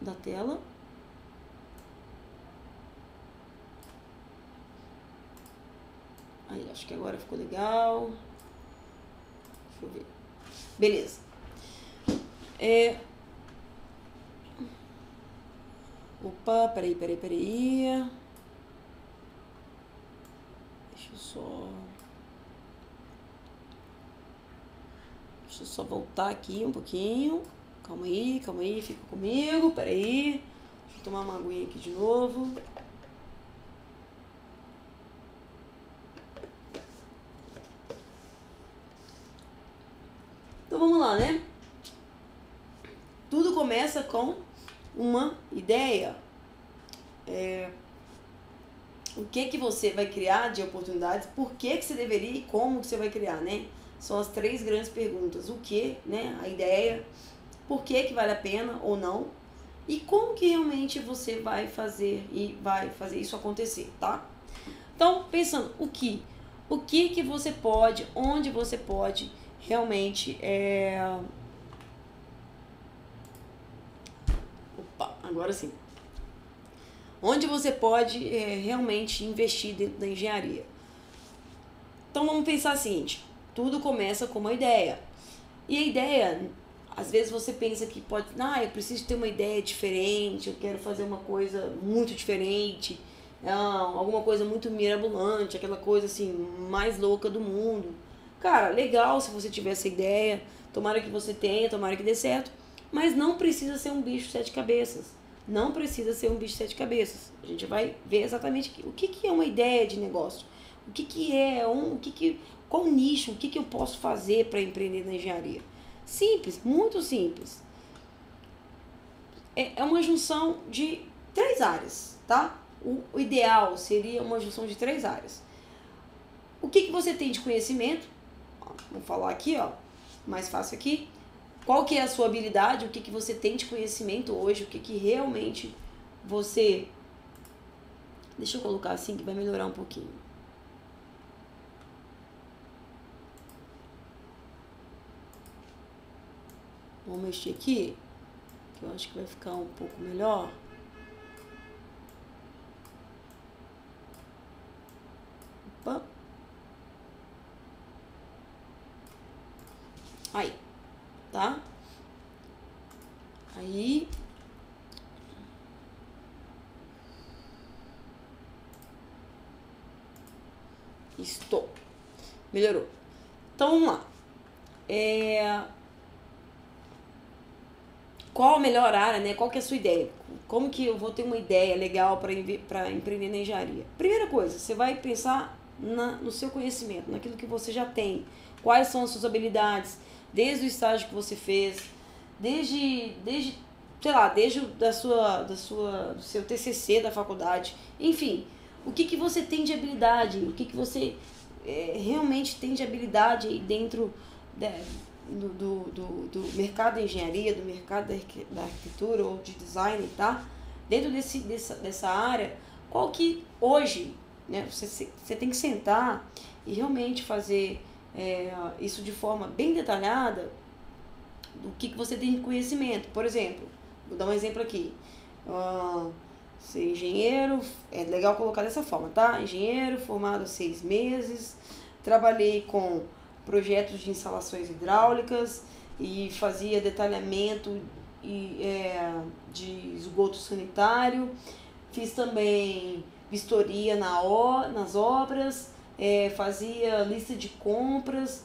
da tela. Aí, acho que agora ficou legal. Deixa eu ver. Beleza. Peraí. Deixa eu só voltar aqui um pouquinho. Calma aí, fica comigo, peraí. Deixa eu tomar uma aguinha aqui de novo. Então vamos lá, né? Tudo começa com uma ideia. O que você vai criar de oportunidades, por que você deveria e como que você vai criar, né? São as 3 grandes perguntas. O que, né? A ideia, por que vale a pena ou não, e como que realmente você vai fazer isso acontecer, tá? Então, pensando, o que você pode, onde você pode realmente agora sim. Onde você pode realmente investir dentro da engenharia. Então vamos pensar o seguinte, tudo começa com uma ideia. E a ideia, às vezes você pensa que pode, eu preciso ter uma ideia diferente, eu quero fazer uma coisa muito diferente, alguma coisa muito mirabolante, aquela coisa assim, mais louca do mundo. Cara, legal se você tiver essa ideia, tomara que você tenha, tomara que dê certo, mas não precisa ser um bicho de 7 cabeças. Não precisa ser um bicho de 7 cabeças. A gente vai ver exatamente o que é uma ideia de negócio. O que é qual nicho, o que eu posso fazer para empreender na engenharia. Simples, muito simples. É uma junção de 3 áreas, tá? O ideal seria uma junção de 3 áreas. O que você tem de conhecimento? Vou falar aqui, mais fácil aqui. Qual que é a sua habilidade, o que você tem de conhecimento hoje, o que realmente você... Deixa eu colocar assim que vai melhorar um pouquinho. Vamos mexer aqui, que eu acho que vai ficar um pouco melhor. Aí, tá? Aí. Estou. Melhorou. Então, vamos lá. Qual a melhor área, né? Qual que é a sua ideia? Como que eu vou ter uma ideia legal para empreender na engenharia? Primeira coisa, você vai pensar no seu conhecimento, naquilo que você já tem. Quais são as suas habilidades, desde o estágio que você fez, desde do seu TCC da faculdade, enfim, o que você tem de habilidade, o que você realmente tem de habilidade aí dentro do mercado da engenharia, do mercado da arquitetura ou de design, tá? Dentro dessa área, qual que hoje, né, você tem que sentar e realmente fazer isso de forma bem detalhada do que você tem de conhecimento. Por exemplo, vou dar um exemplo aqui. Ser engenheiro, é legal colocar dessa forma, tá? Engenheiro, formado há 6 meses, trabalhei com projetos de instalações hidráulicas e fazia detalhamento de esgoto sanitário, fiz também vistoria nas obras, fazia lista de compras,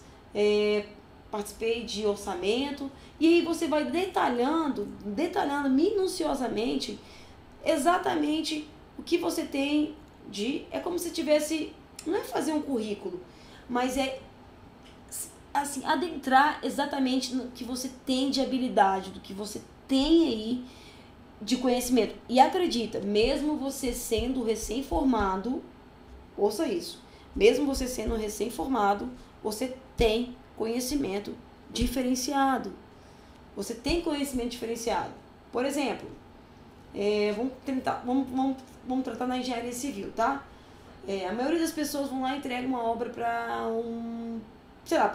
participei de orçamento, e aí você vai detalhando minuciosamente exatamente o que você tem é como se tivesse, não é fazer um currículo, mas assim, adentrar exatamente no que você tem de habilidade, do que você tem aí de conhecimento. E acredita, mesmo você sendo recém-formado, ouça isso, mesmo você sendo recém-formado, você tem conhecimento diferenciado. Você tem conhecimento diferenciado. Por exemplo, vamos tratar na engenharia civil, tá? A maioria das pessoas vão lá e entregam uma obra para um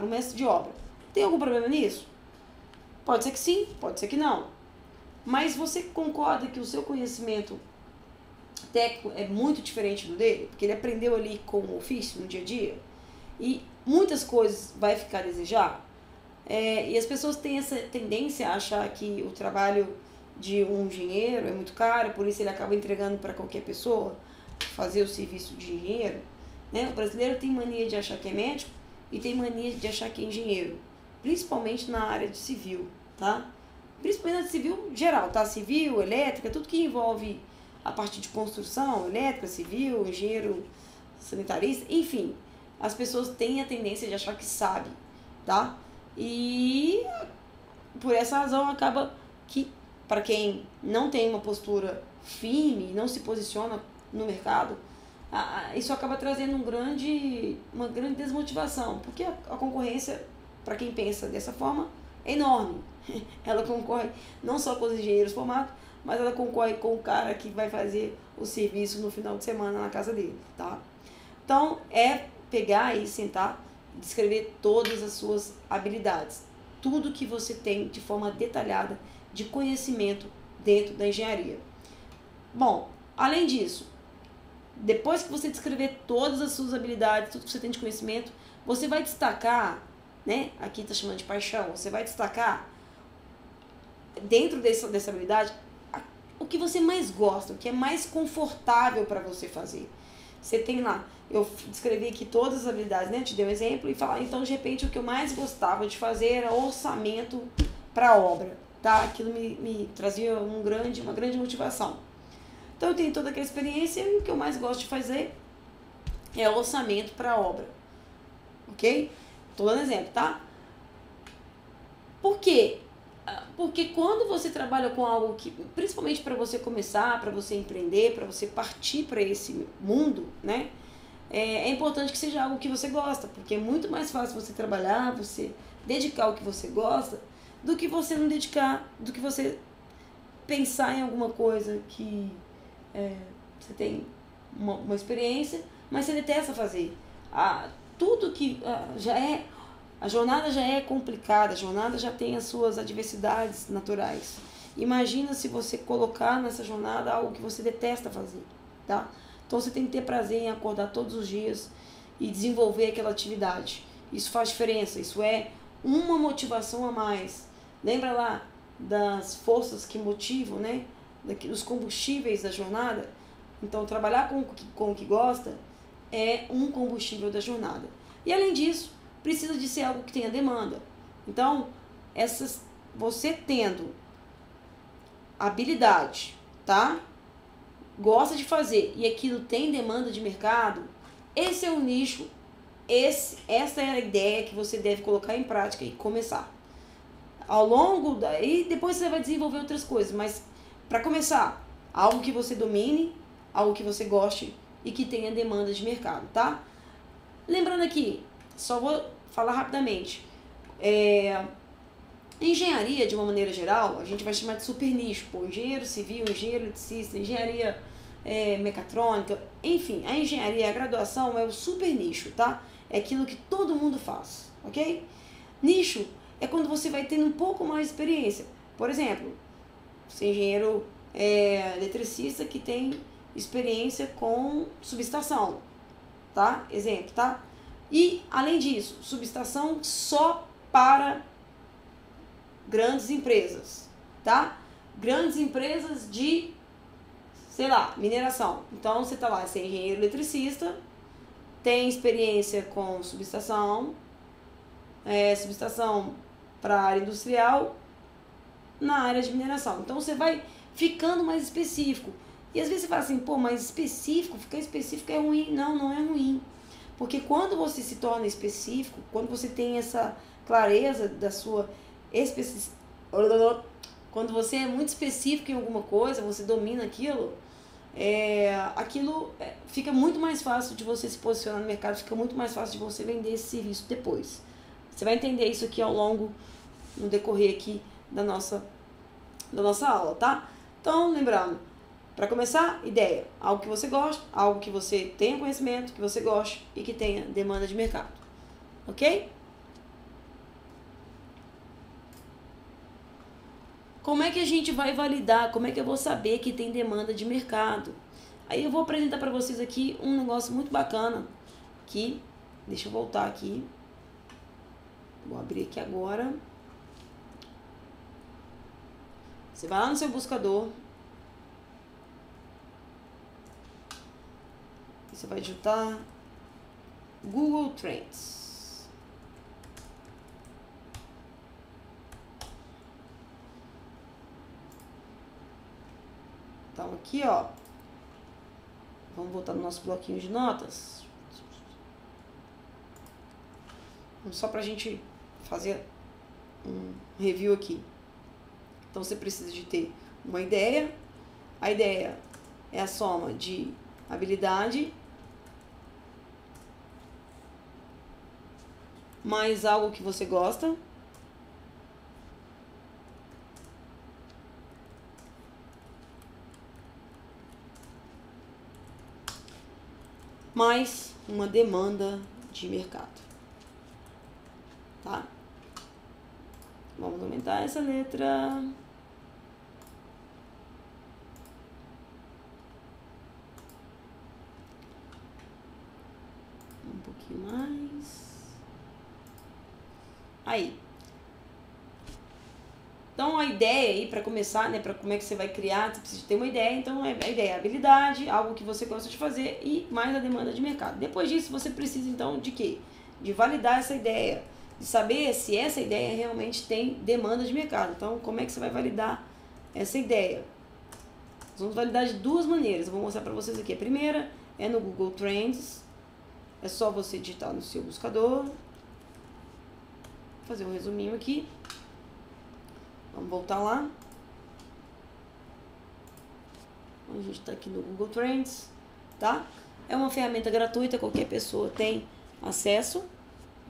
mestre de obra. Tem algum problema nisso? Pode ser que sim, pode ser que não. Mas você concorda que o seu conhecimento técnico é muito diferente do dele? Porque ele aprendeu ali com o ofício no dia a dia? E muitas coisas vai ficar a desejar? E as pessoas têm essa tendência a achar que o trabalho de um engenheiro é muito caro, por isso ele acaba entregando para qualquer pessoa fazer o serviço de engenheiro, né? O brasileiro tem mania de achar que é médico e tem mania de achar que é engenheiro, principalmente na área de civil, tá? Principalmente na área de civil geral, tá? Civil, elétrica, tudo que envolve a parte de construção, elétrica, civil, engenheiro sanitarista, enfim, as pessoas têm a tendência de achar que sabe, tá? E por essa razão acaba que, para quem não tem uma postura firme, não se posiciona no mercado, isso acaba trazendo uma grande desmotivação, porque a concorrência, para quem pensa dessa forma, é enorme. Ela concorre não só com os engenheiros formados, mas ela concorre com o cara que vai fazer o serviço no final de semana na casa dele, tá? Então, pegar e sentar, descrever todas as suas habilidades, tudo que você tem de forma detalhada de conhecimento dentro da engenharia. Bom, além disso, depois que você descrever todas as suas habilidades, tudo que você tem de conhecimento, você vai destacar, né? Aqui está chamando de paixão, você vai destacar dentro dessa habilidade o que você mais gosta, o que é mais confortável para você fazer. Você tem lá, eu descrevi aqui todas as habilidades, né? Te dei um exemplo e falar, então de repente o que eu mais gostava de fazer era orçamento para a obra, tá? Aquilo me trazia uma grande motivação. Então eu tenho toda aquela experiência e o que eu mais gosto de fazer é orçamento para a obra, ok? Tô dando exemplo, tá? Por quê? Porque quando você trabalha com algo que, principalmente para você começar, para você empreender, para você partir para esse mundo, né? É importante que seja algo que você gosta, porque é muito mais fácil você trabalhar, você dedicar o que você gosta, do que você não dedicar, do que você pensar em alguma coisa que você tem uma experiência, mas você detesta fazer. Tudo que a jornada já é complicada, a jornada já tem as suas adversidades naturais. Imagina se você colocar nessa jornada algo que você detesta fazer, tá? Então você tem que ter prazer em acordar todos os dias e desenvolver aquela atividade. Isso faz diferença, isso é uma motivação a mais. Lembra lá das forças que motivam, né? Dos combustíveis da jornada? Então trabalhar com o que gosta é um combustível da jornada. E além disso, precisa de ser algo que tenha demanda. Então, você tendo habilidade, tá? Gosta de fazer e aquilo tem demanda de mercado, esse é o nicho, essa é a ideia que você deve colocar em prática e começar. Ao longo e depois você vai desenvolver outras coisas, mas para começar, algo que você domine, algo que você goste e que tenha demanda de mercado, tá? Lembrando aqui, só vou falar rapidamente, Engenharia, de uma maneira geral, a gente vai chamar de super nicho. Pô, engenheiro civil, engenheiro eletricista, engenharia mecatrônica, enfim, a engenharia, a graduação é o super nicho, tá? É aquilo que todo mundo faz, ok? Nicho é quando você vai tendo um pouco mais de experiência. Por exemplo, você é engenheiro eletricista que tem experiência com subestação, tá? Exemplo, tá? E, além disso, subestação só para grandes empresas, tá? Grandes empresas de, sei lá, mineração. Então, você tá lá, você é engenheiro eletricista, tem experiência com subestação, subestação para área industrial, na área de mineração. Então, você vai ficando mais específico. E às vezes você fala assim, pô, mas específico, ficar específico é ruim. Não, não é ruim. Porque quando você se torna específico, quando você tem essa clareza da sua especificidade, quando você é muito específico em alguma coisa, você domina aquilo, aquilo fica muito mais fácil de você se posicionar no mercado, fica muito mais fácil de você vender esse serviço depois. Você vai entender isso aqui ao longo, no decorrer aqui da nossa aula, tá? Então, lembrando, para começar, ideia, algo que você gosta, algo que você tenha conhecimento, que você goste e que tenha demanda de mercado, ok? Como é que a gente vai validar? Como é que eu vou saber que tem demanda de mercado? Aí eu vou apresentar para vocês aqui um negócio muito bacana que, deixa eu voltar aqui, vou abrir aqui agora. Você vai lá no seu buscador, você vai digitar Google Trends. Então aqui, ó, vamos voltar no nosso bloquinho de notas. Só pra gente fazer um review aqui. Então você precisa de ter uma ideia. A ideia é a soma de habilidade mais algo que você gosta, mais uma demanda de mercado, tá? Vamos aumentar essa letra. Um pouquinho mais. Aí. Então, a ideia aí, para começar, né, para como é que você vai criar, você precisa ter uma ideia. Então, a ideia é a habilidade, algo que você gosta de fazer e mais a demanda de mercado. Depois disso, você precisa, então, de quê? De validar essa ideia, de saber se essa ideia realmente tem demanda de mercado. Então, como é que você vai validar essa ideia? Nós vamos validar de duas maneiras. Eu vou mostrar para vocês aqui. A primeira é no Google Trends. É só você digitar no seu buscador. Vou fazer um resuminho aqui. Vamos voltar lá. A gente está aqui no Google Trends, tá? É uma ferramenta gratuita, qualquer pessoa tem acesso.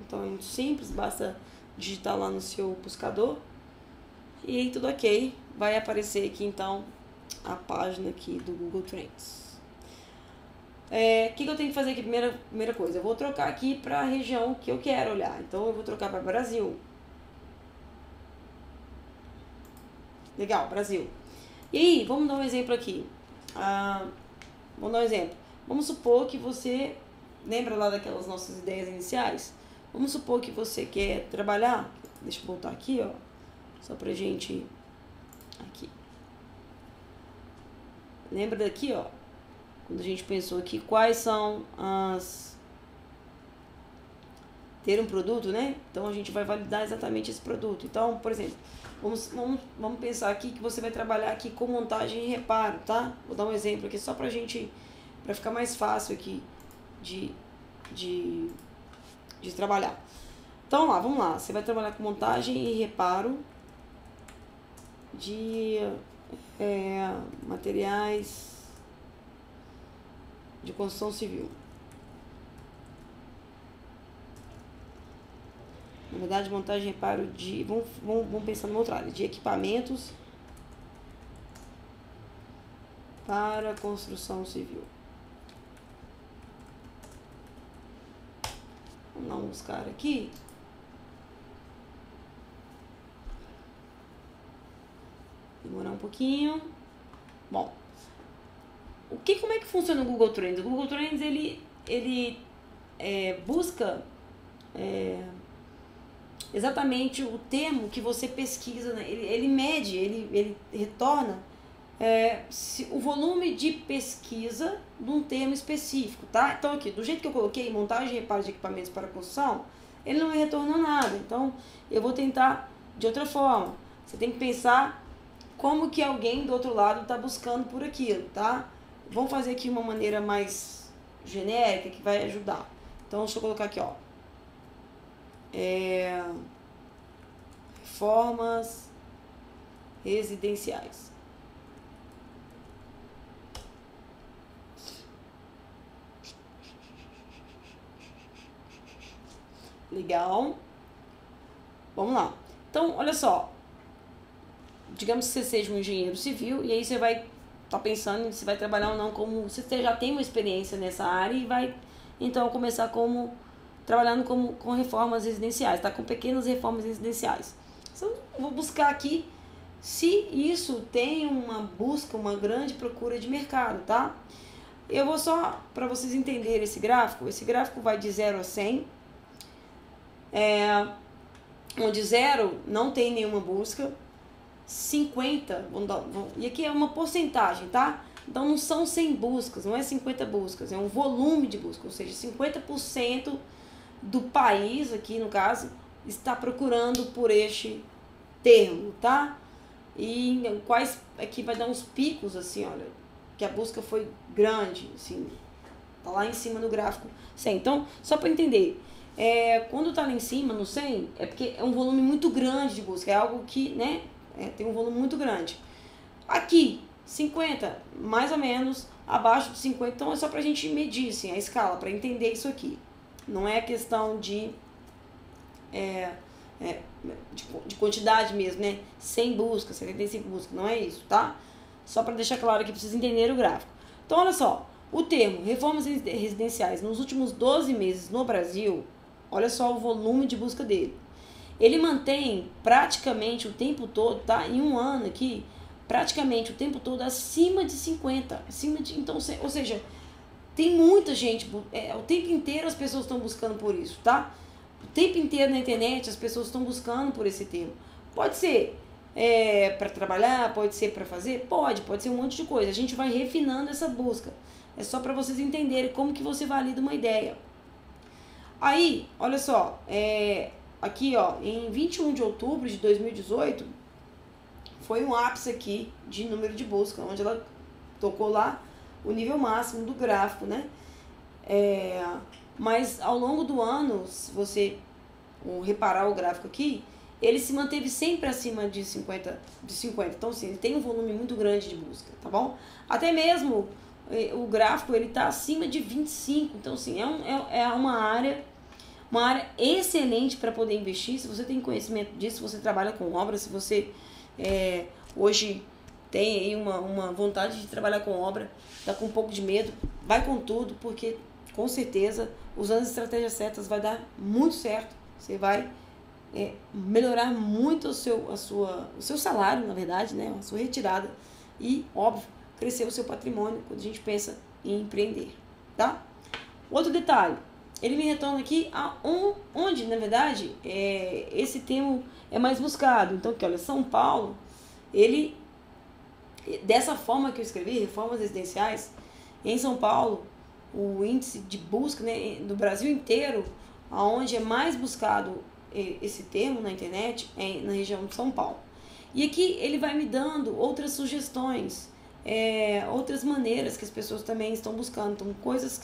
Então é muito simples, basta digitar lá no seu buscador. E aí tudo ok. Vai aparecer aqui então a página aqui do Google Trends. O que eu tenho que fazer aqui? Primeira coisa, eu vou trocar aqui para a região que eu quero olhar. Então eu vou trocar para Brasil. Legal, Brasil. E aí, vamos dar um exemplo aqui. Vamos dar um exemplo. Vamos supor que você... Lembra lá daquelas nossas ideias iniciais? Vamos supor que você quer trabalhar... Deixa eu voltar aqui, ó. Só pra gente... Aqui. Lembra daqui, ó. Quando a gente pensou aqui, quais são as... Ter um produto, né? Então, a gente vai validar exatamente esse produto. Então, por exemplo... Vamos pensar aqui que você vai trabalhar aqui com montagem e reparo, tá? Vou dar um exemplo aqui só pra gente, pra ficar mais fácil aqui de trabalhar. Então vamos lá, você vai trabalhar com montagem e reparo de materiais de construção civil. Na verdade, montagem e reparo de... Vamos pensar numa outra área. De equipamentos para construção civil. Vamos dar um buscar aqui. Demorar um pouquinho. Bom, como é que funciona o Google Trends? O Google Trends, ele busca exatamente o termo que você pesquisa, né? Ele mede, ele retorna o volume de pesquisa de um termo específico, tá? Então aqui, do jeito que eu coloquei, montagem e reparo de equipamentos para construção, ele não me retornou nada. Então eu vou tentar de outra forma. Você tem que pensar como que alguém do outro lado está buscando por aquilo, tá? Vamos fazer aqui uma maneira mais genérica que vai ajudar. Então deixa eu colocar aqui, ó. Reformas residenciais. Legal. Vamos lá. Então, olha só. Digamos que você seja um engenheiro civil e aí você vai estar pensando se vai trabalhar ou não como... Você já tem uma experiência nessa área e vai, então, começar trabalhando com reformas residenciais, tá? Com pequenas reformas residenciais. Então, eu vou buscar aqui se isso tem uma grande procura de mercado, tá? Eu vou só, para vocês entenderem esse gráfico vai de 0 a 100, onde 0 não tem nenhuma busca, 50, e aqui é uma porcentagem, tá? Então não são 100 buscas, não é 50 buscas, é um volume de busca, ou seja, 50% do país, aqui no caso, está procurando por este termo, tá? E aqui vai dar uns picos, assim, olha, que a busca foi grande, assim, tá lá em cima no gráfico 100. Então, só para entender, quando tá lá em cima, no 100, é porque é um volume muito grande de busca, é algo que, né, tem um volume muito grande. Aqui, 50, mais ou menos, abaixo de 50, então é só pra gente medir, assim, a escala, para entender isso aqui. Não é questão de quantidade mesmo, né? 100 buscas, 75 buscas, não é isso, tá? Só para deixar claro aqui, pra vocês entenderem o gráfico. Então, olha só, o termo reformas residenciais nos últimos 12 meses no Brasil, olha só o volume de busca dele. Ele mantém praticamente o tempo todo, tá? Em um ano aqui, praticamente o tempo todo acima de 50. Então, ou seja, tem muita gente, o tempo inteiro as pessoas estão buscando por isso, tá? O tempo inteiro na internet as pessoas estão buscando por esse termo. Pode ser para trabalhar, pode ser para fazer, pode ser um monte de coisa. A gente vai refinando essa busca. É só para vocês entenderem como que você valida uma ideia. Aí, olha só, aqui, ó, em 21 de outubro de 2018, foi um ápice aqui de número de busca, onde ela tocou lá o nível máximo do gráfico, né? Mas ao longo do ano, se você reparar o gráfico aqui, ele se manteve sempre acima de 50. Então, assim, ele tem um volume muito grande de busca, tá bom? Até mesmo o gráfico, ele tá acima de 25. Então, assim, é uma área excelente para poder investir. Se você tem conhecimento disso, se você trabalha com obra, se você hoje tem aí uma vontade de trabalhar com obra, tá com um pouco de medo, vai com tudo, porque com certeza, usando as estratégias certas, vai dar muito certo. Você vai melhorar muito o seu salário, na verdade, né? A sua retirada e, óbvio, crescer o seu patrimônio quando a gente pensa em empreender, tá? Outro detalhe, ele me retorna aqui onde, na verdade, esse termo é mais buscado. Então, aqui, olha, São Paulo, dessa forma que eu escrevi, reformas residenciais, em São Paulo, o índice de busca, né, do Brasil inteiro, onde é mais buscado esse termo na internet, é na região de São Paulo. E aqui ele vai me dando outras sugestões, outras maneiras que as pessoas também estão buscando. Então, coisas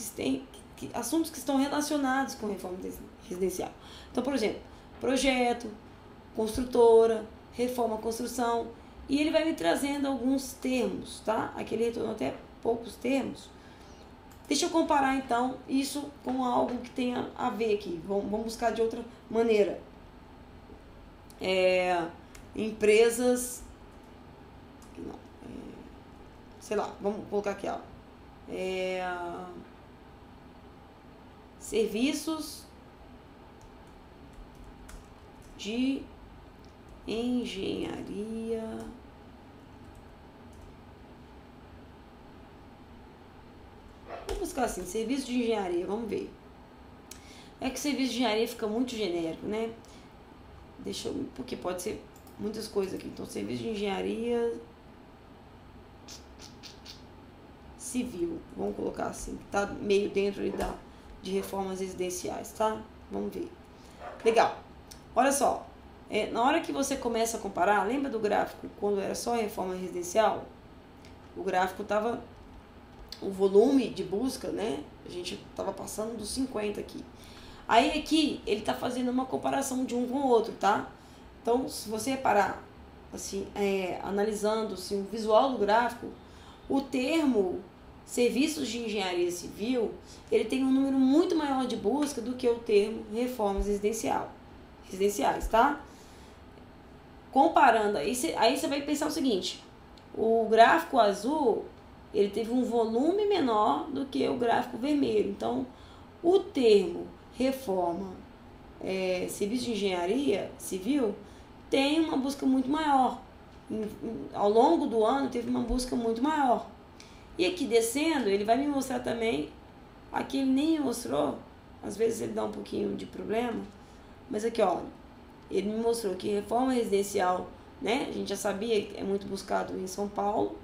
assuntos que estão relacionados com reforma residencial. Então, por exemplo, projeto, construtora, reforma, construção. E ele vai me trazendo alguns termos, tá? Aqui ele retornou até poucos termos. Deixa eu comparar, então, isso com algo que tenha a ver aqui. Vamos buscar de outra maneira. empresas, não, sei lá, vamos colocar aqui, ó, serviços de engenharia vou buscar assim, serviço de engenharia, vamos ver. É que serviço de engenharia fica muito genérico, né? Deixa eu, porque pode ser muitas coisas aqui. Então, serviço de engenharia civil, vamos colocar assim, que tá meio dentro ali de reformas residenciais, tá? Vamos ver. Legal. Olha só, na hora que você começa a comparar, lembra do gráfico quando era só reforma residencial? O gráfico tava, o volume de busca, né? A gente tava passando dos 50 aqui. Aí aqui ele tá fazendo uma comparação de um com o outro, tá? Então, se você reparar, assim, analisando assim, o visual do gráfico, o termo serviços de engenharia civil, ele tem um número muito maior de busca do que o termo reformas residenciais, tá? Comparando, aí você vai pensar o seguinte, o gráfico azul, ele teve um volume menor do que o gráfico vermelho. Então, o termo reforma, serviço de engenharia civil, tem uma busca muito maior. Ao longo do ano, teve uma busca muito maior. E aqui descendo, ele vai me mostrar também, aqui ele nem me mostrou, às vezes ele dá um pouquinho de problema, mas aqui, ó, ele me mostrou que reforma residencial, né, a gente já sabia que é muito buscado em São Paulo,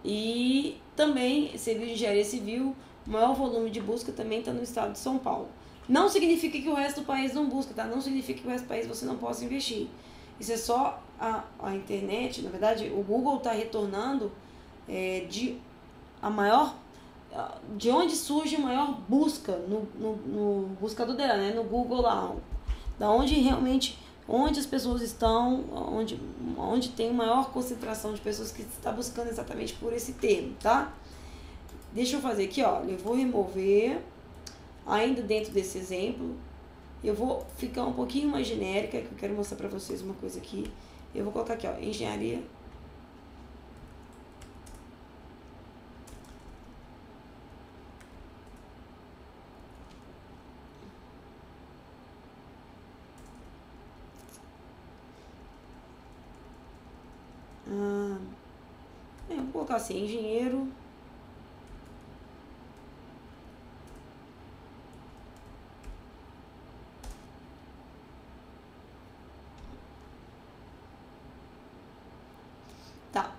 e também serviço de engenharia civil, o maior volume de busca também está no estado de São Paulo. Não significa que o resto do país não busca, tá? Não significa que o resto do país você não possa investir. Isso é só a internet, na verdade, o Google está retornando de onde surge a maior busca no buscador dela, né? No Google lá, da onde realmente, onde as pessoas estão, onde tem maior concentração de pessoas que está buscando exatamente por esse termo, tá? Deixa eu fazer aqui, ó, eu vou remover, ainda dentro desse exemplo, eu vou ficar um pouquinho mais genérica, que eu quero mostrar pra vocês uma coisa aqui. Eu vou colocar aqui, ó, engenharia. Eu vou colocar assim, engenheiro. Tá.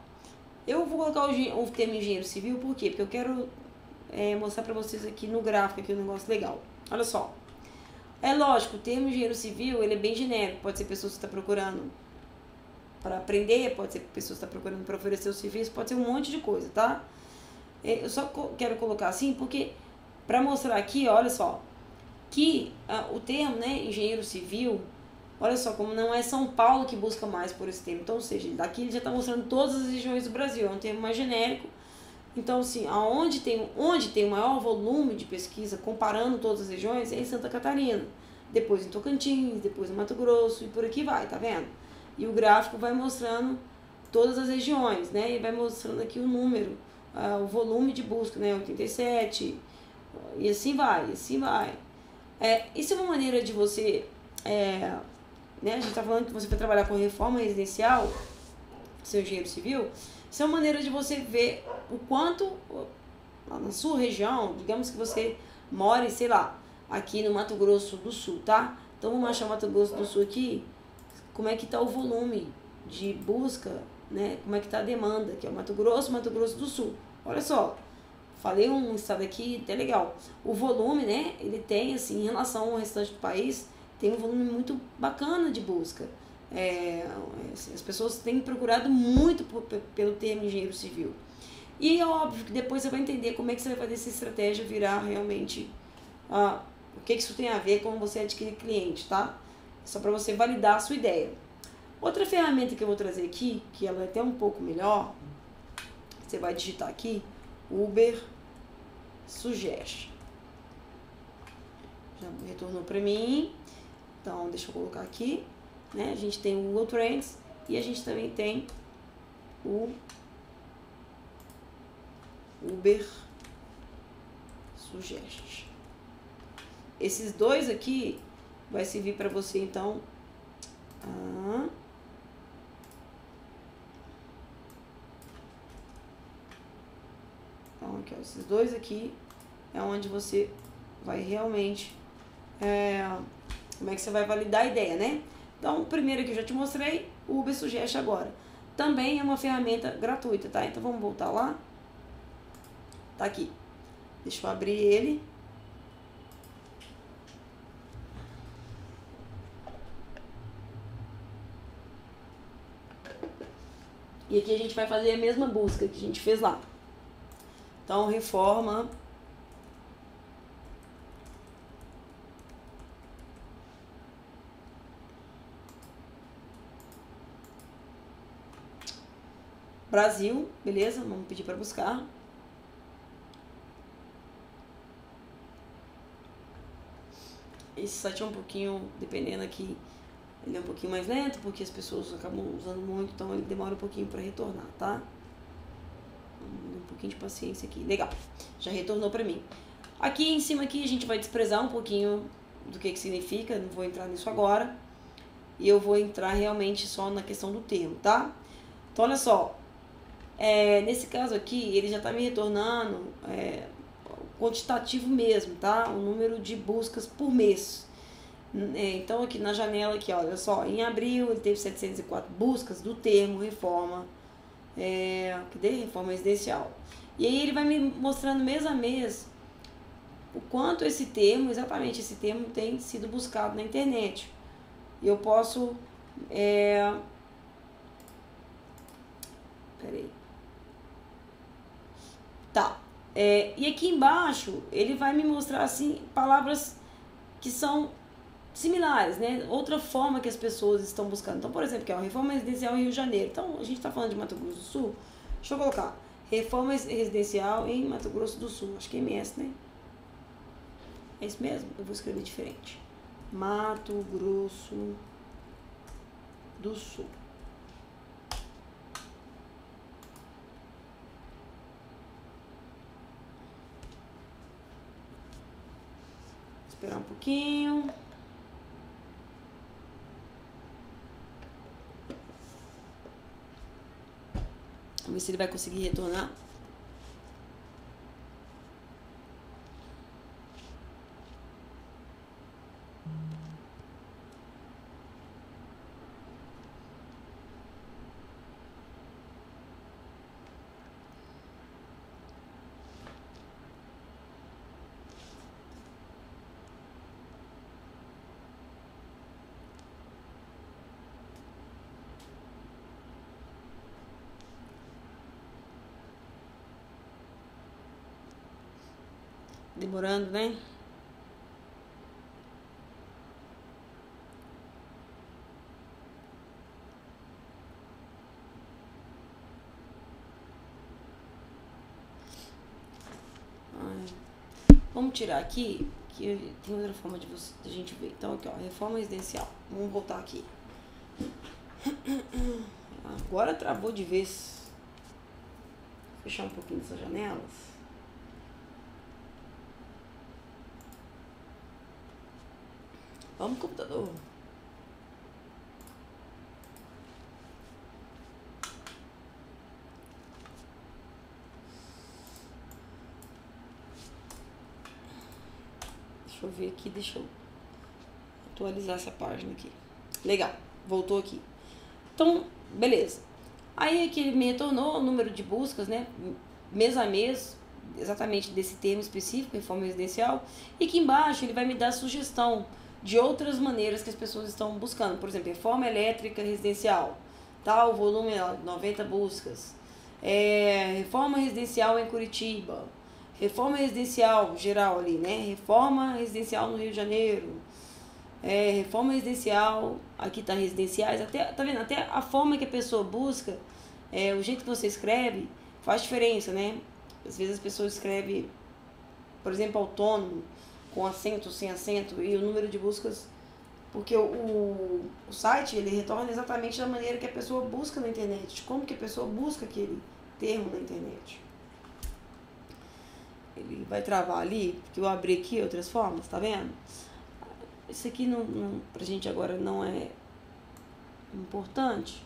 Eu vou colocar o termo engenheiro civil, por quê? Porque eu quero mostrar pra vocês aqui no gráfico aqui um negócio legal. Olha só. É lógico, o termo engenheiro civil, ele é bem genérico. Pode ser pessoa que está procurando para aprender, pode ser pessoa que está procurando para oferecer o serviço, pode ser um monte de coisa, tá? Eu só quero colocar assim porque, para mostrar aqui, olha só, que o termo, né, engenheiro civil, olha só, como não é São Paulo que busca mais por esse termo, então, ou seja, daqui ele já está mostrando todas as regiões do Brasil, é um termo mais genérico. Então, assim, onde tem o maior volume de pesquisa, comparando todas as regiões, é em Santa Catarina. Depois em Tocantins, depois em Mato Grosso e por aqui vai, tá vendo? E o gráfico vai mostrando todas as regiões, né? E vai mostrando aqui o número, o volume de busca, né? 87, e assim vai, e assim vai. Isso é uma maneira de você, né? A gente tá falando que você vai trabalhar com reforma residencial, seu engenheiro civil. Isso é uma maneira de você ver o quanto, na sua região, digamos que você mora, sei lá, aqui no Mato Grosso do Sul, tá? Então vamos achar o Mato Grosso do Sul aqui, como é que tá o volume de busca, né? Como é que tá a demanda, que é o Mato Grosso do Sul. Olha só, falei um estado aqui até legal. O volume, né, ele tem, assim, em relação ao restante do país, tem um volume muito bacana de busca. As pessoas têm procurado muito pelo termo engenheiro civil. E é óbvio que depois você vai entender como é que você vai fazer essa estratégia virar realmente o que isso tem a ver com você adquirir cliente, tá? Só para você validar a sua ideia. Outra ferramenta que eu vou trazer aqui, que ela é até um pouco melhor, você vai digitar aqui, Uber Suggest. Já retornou para mim. Então, deixa eu colocar aqui, né? A gente tem o Google Trends e a gente também tem o Uber Suggest. Esses dois aqui vai servir para você, então. Então, aqui, ó, esses dois aqui é onde você vai realmente... como é que você vai validar a ideia, né? Então, o primeiro que eu já te mostrei, o Uber Suggest agora. Também é uma ferramenta gratuita, tá? Então, vamos voltar lá. Tá aqui. Deixa eu abrir ele. E aqui a gente vai fazer a mesma busca que a gente fez lá. Então, reforma... Brasil, beleza? Vamos pedir para buscar. Esse site é um pouquinho, dependendo aqui, ele é um pouquinho mais lento, porque as pessoas acabam usando muito, então ele demora um pouquinho para retornar, tá? Um pouquinho de paciência aqui. Legal, já retornou para mim. Aqui em cima aqui a gente vai desprezar um pouquinho do que significa, não vou entrar nisso agora. E eu vou entrar realmente só na questão do termo, tá? Então, olha só. Nesse caso aqui, ele já está me retornando quantitativo mesmo, tá? O número de buscas por mês. Então, aqui na janela, aqui, olha só, em abril ele teve 704 buscas do termo reforma, cadê? Reforma residencial. E aí ele vai me mostrando mês a mês o quanto esse termo, exatamente esse termo, tem sido buscado na internet. E eu posso... Peraí. Tá. E aqui embaixo ele vai me mostrar assim palavras que são similares, né? Outra forma que as pessoas estão buscando. Então, por exemplo, que é a reforma residencial em Rio de Janeiro. Então, a gente está falando de Mato Grosso do Sul. Deixa eu colocar reforma residencial em Mato Grosso do Sul. Acho que é MS, né? É isso mesmo? Eu vou escrever diferente. Mato Grosso do Sul. Esperar um pouquinho. Vamos ver se ele vai conseguir retornar. Demorando, né? Vamos tirar aqui, que tem outra forma de a gente ver. Então, aqui, ó, reforma residencial. Vamos voltar aqui. Agora travou de vez. Vou fechar um pouquinho dessas janelas. Vamos, computador. Deixa eu ver aqui, deixa eu atualizar essa página aqui. Legal, voltou aqui. Então, beleza. Aí aqui ele me retornou o número de buscas, né? Mês a mês, exatamente desse termo específico, reforma residencial. E aqui embaixo ele vai me dar sugestão de outras maneiras que as pessoas estão buscando. Por exemplo, reforma elétrica residencial, tal volume, 90 buscas. Reforma residencial em Curitiba. Reforma residencial geral ali, né? Reforma residencial no Rio de Janeiro. Reforma residencial, aqui tá residenciais, até, tá vendo? Até a forma que a pessoa busca, o jeito que você escreve, faz diferença, né? Às vezes as pessoas escrevem, por exemplo, autônomo, com acento, sem acento, e o número de buscas Porque o site, ele retorna exatamente da maneira que a pessoa busca na internet, de como que a pessoa busca aquele termo na internet. Ele vai travar ali, porque eu abri aqui outras formas, tá vendo? Isso aqui pra gente agora não é importante.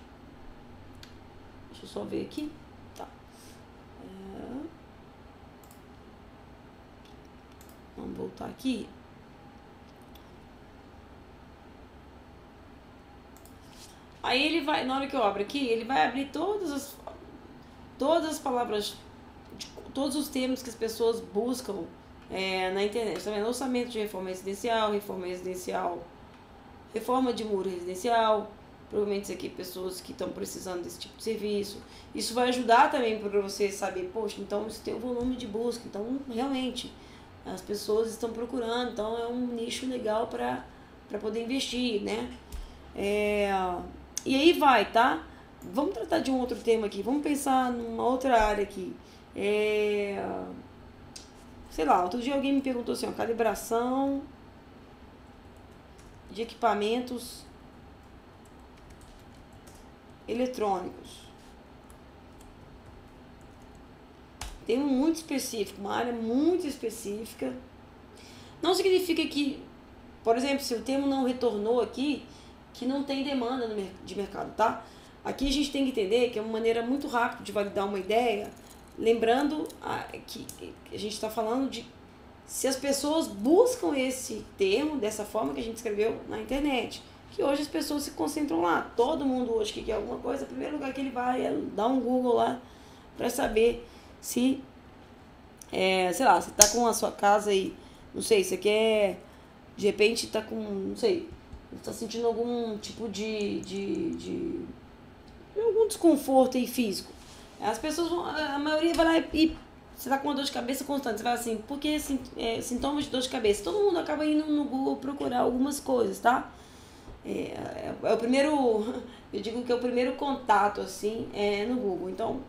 Deixa eu só ver aqui. Tá. Vamos voltar aqui. Aí ele vai, na hora que eu abro aqui, ele vai abrir todas as palavras, todos os termos que as pessoas buscam na internet. Tá vendo? Orçamento de reforma residencial, reforma de muro residencial. Provavelmente isso aqui, pessoas que estão precisando desse tipo de serviço. Isso vai ajudar também para você saber, poxa, então isso tem um volume de busca. Então, realmente, as pessoas estão procurando. Então, é um nicho legal para poder investir, né? E aí vai, tá? Vamos tratar de um outro tema aqui. Vamos pensar numa outra área aqui. Sei lá, outro dia alguém me perguntou assim, ó, calibração de equipamentos eletrônicos. Tem um muito específico, uma área muito específica. Não significa que, por exemplo, se o termo não retornou aqui, que não tem demanda de mercado, tá? Aqui a gente tem que entender que é uma maneira muito rápida de validar uma ideia, lembrando que a gente está falando de se as pessoas buscam esse termo dessa forma que a gente escreveu na internet, que hoje as pessoas se concentram lá. Todo mundo hoje que quer alguma coisa, o primeiro lugar que ele vai é dar um Google lá para saber se, sei lá, você tá com a sua casa aí, não sei, você quer, de repente tá com, não sei, está sentindo algum tipo de algum desconforto aí físico. As pessoas vão, a maioria vai lá e você está com uma dor de cabeça constante. Você vai assim, porque sintomas de dor de cabeça. Todo mundo acaba indo no Google procurar algumas coisas, tá? É o primeiro, eu digo que é o primeiro contato, assim, no Google. Então,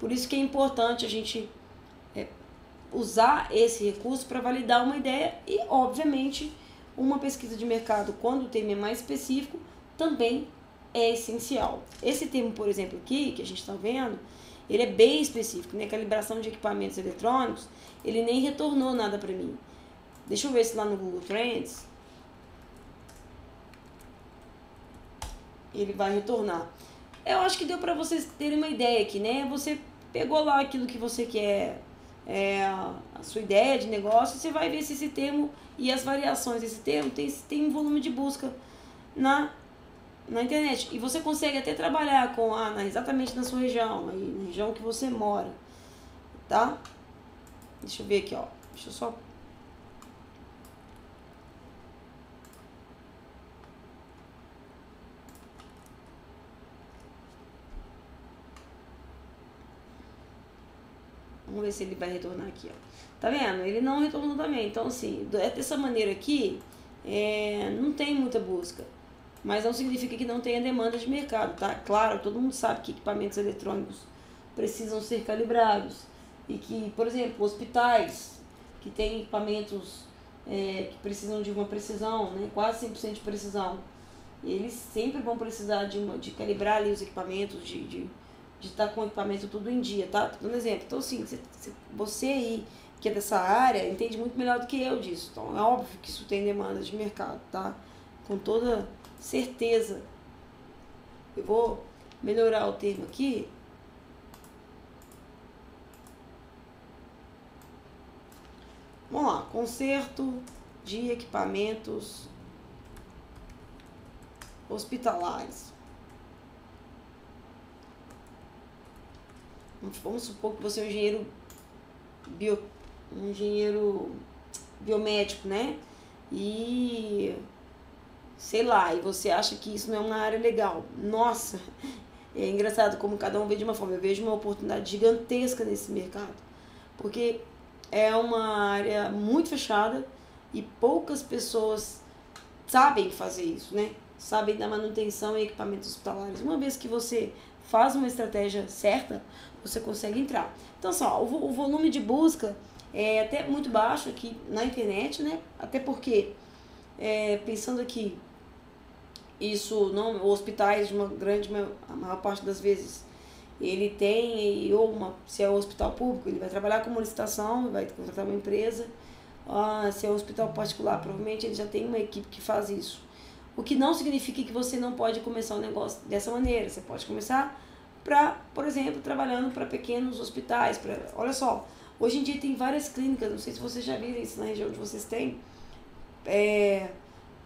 por isso que é importante a gente usar esse recurso para validar uma ideia e, obviamente, uma pesquisa de mercado, quando o tema é mais específico, também é essencial. Esse termo, por exemplo, aqui, que a gente está vendo, ele é bem específico, né? Calibração de equipamentos eletrônicos, ele nem retornou nada para mim. Deixa eu ver se lá no Google Trends ele vai retornar. Eu acho que deu para vocês terem uma ideia aqui, né? Você pegou lá aquilo que você quer, a sua ideia de negócio, você vai ver se esse termo e as variações desse termo tem um volume de busca na internet. E você consegue até trabalhar com exatamente na sua região, aí, na região que você mora, tá? Deixa eu ver aqui, ó. Deixa eu só... Vamos ver se ele vai retornar aqui, ó. Tá vendo? Ele não retornou também. Então, assim, dessa maneira aqui, não tem muita busca. Mas não significa que não tenha demanda de mercado, tá? Claro, todo mundo sabe que equipamentos eletrônicos precisam ser calibrados. E que, por exemplo, hospitais que têm equipamentos que precisam de uma precisão, né? Quase 100% de precisão. Eles sempre vão precisar de calibrar ali os equipamentos, de estar com o equipamento tudo em dia, tá? Tô dando exemplo. Então, assim, você aí que é dessa área entende muito melhor do que eu disso. Então, é óbvio que isso tem demanda de mercado, tá? Com toda certeza. Eu vou melhorar o termo aqui. Vamos lá. Conserto de equipamentos hospitalares. Vamos supor que você é um engenheiro biomédico, né? E sei lá, e você acha que isso não é uma área legal. Nossa, é engraçado como cada um vê de uma forma. Eu vejo uma oportunidade gigantesca nesse mercado, porque é uma área muito fechada e poucas pessoas sabem fazer isso, né? Sabem da manutenção em equipamentos hospitalares. Uma vez que você faz uma estratégia certa, você consegue entrar. Então, só, o volume de busca é até muito baixo aqui na internet, né? Até porque, pensando aqui, Isso não, hospitais, a maior parte das vezes, ele tem, se é um hospital público, ele vai trabalhar com uma licitação, vai contratar uma empresa. Se é um hospital particular, provavelmente ele já tem uma equipe que faz isso. O que não significa que você não pode começar um negócio dessa maneira. Você pode começar, por exemplo, trabalhando para pequenos hospitais. Olha só, hoje em dia tem várias clínicas, não sei se vocês já viram isso na região onde vocês têm,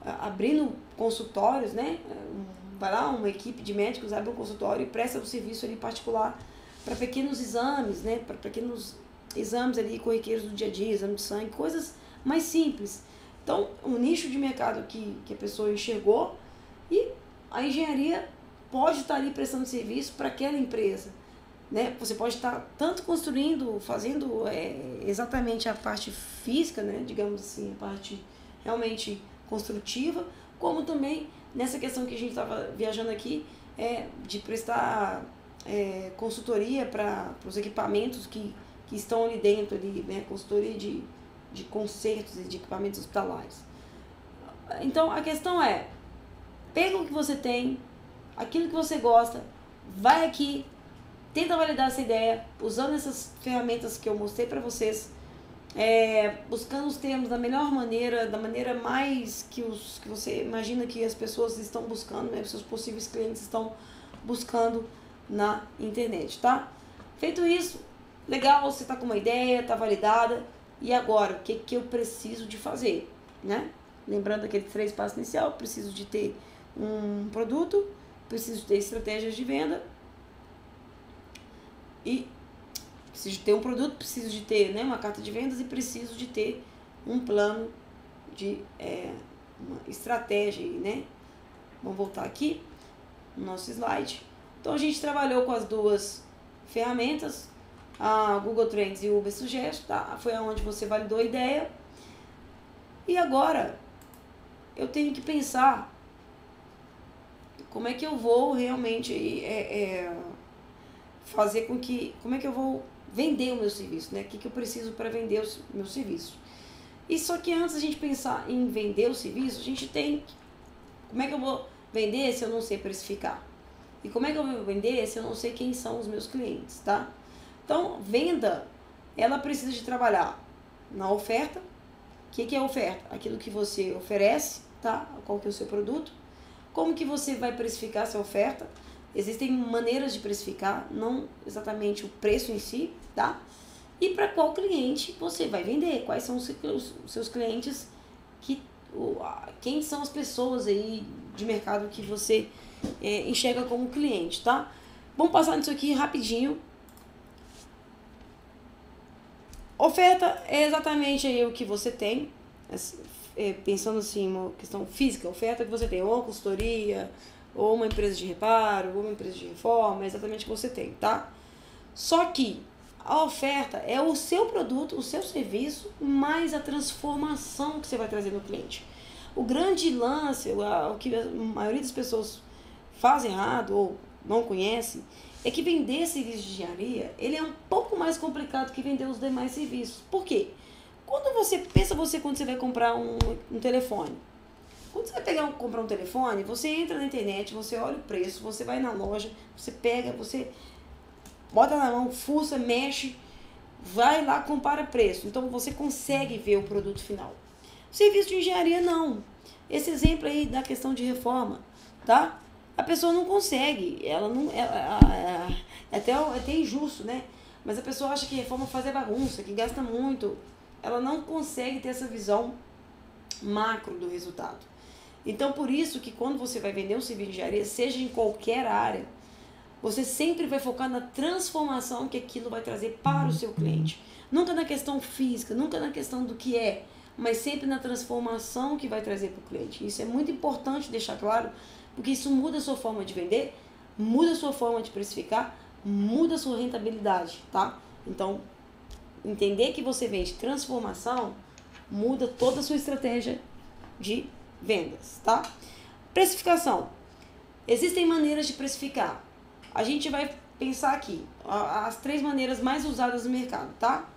abrindo consultórios, né? Vai lá, uma equipe de médicos abre um consultório e presta um serviço ali particular para pequenos exames, né? Para pequenos exames ali corriqueiros do dia a dia, exame de sangue, coisas mais simples. Então, um nicho de mercado que a pessoa enxergou, e a engenharia pode estar ali prestando serviço para aquela empresa, né? Você pode estar tanto construindo, fazendo exatamente a parte física, né? Digamos assim, a parte realmente construtiva, como também nessa questão que a gente estava viajando aqui, de prestar consultoria para os equipamentos que estão ali dentro, né? Consultoria de consertos e de equipamentos hospitalares. Então a questão pega o que você tem, aquilo que você gosta, vai aqui, tenta validar essa ideia, usando essas ferramentas que eu mostrei para vocês, buscando os termos da melhor maneira, da maneira mais que você imagina que as pessoas estão buscando, né? Os seus possíveis clientes estão buscando na internet, tá? Feito isso, legal, você está com uma ideia, está validada, e agora, o que eu preciso de fazer, né? Lembrando aquele 3 passos inicial, preciso de ter um produto, preciso ter estratégias de venda, e preciso de ter um produto, preciso de ter, né, uma carta de vendas e preciso de ter um plano de uma estratégia, né? Vamos voltar aqui no nosso slide. Então a gente trabalhou com as duas ferramentas, a Google Trends e o Uber Suggest, tá? Foi onde você validou a ideia. E agora eu tenho que pensar como é que eu vou realmente fazer com que, como é que eu vou vender o meu serviço, né? O que eu preciso para vender o meu serviço. E só que antes da gente pensar em vender o serviço, a gente tem, como é que eu vou vender se eu não sei precificar? E como é que eu vou vender se eu não sei quem são os meus clientes, tá? Então, venda, ela precisa de trabalhar na oferta. O que é oferta? Aquilo que você oferece, tá? Qual que é o seu produto? Como que você vai precificar essa oferta? Existem maneiras de precificar, não exatamente o preço em si, tá? E para qual cliente você vai vender? Quais são os seus clientes? Quem são as pessoas aí de mercado que você enxerga como cliente, tá? Vamos passar nisso aqui rapidinho. Oferta é exatamente aí o que você tem, pensando assim, uma questão física, oferta que você tem, ou uma consultoria, ou uma empresa de reparo, ou uma empresa de reforma, é exatamente o que você tem, tá? Só que a oferta é o seu produto, o seu serviço, mais a transformação que você vai trazer no cliente. O grande lance, o que a maioria das pessoas faz errado ou não conhece, é que vender serviço de engenharia, ele é um pouco mais complicado que vender os demais serviços. Por quê? Quando você vai comprar um telefone. Quando você vai comprar um telefone, você entra na internet, você olha o preço, você vai na loja, você pega, você bota na mão, fuça, mexe, vai lá, compara preço. Então você consegue ver o produto final. Serviço de engenharia, não. Esse exemplo aí da questão de reforma, tá? A pessoa não consegue, é até injusto, né? Mas a pessoa acha que reforma faz bagunça, que gasta muito. Ela não consegue ter essa visão macro do resultado. Então, por isso que quando você vai vender um serviço de engenharia, seja em qualquer área, você sempre vai focar na transformação que aquilo vai trazer para o seu cliente. Nunca na questão física, nunca na questão do que é, mas sempre na transformação que vai trazer para o cliente. Isso é muito importante deixar claro, porque isso muda a sua forma de vender, muda a sua forma de precificar, muda a sua rentabilidade, tá? Então, entender que você vende transformação muda toda a sua estratégia de vendas, tá? Precificação. Existem maneiras de precificar. A gente vai pensar aqui as 3 maneiras mais usadas no mercado, tá?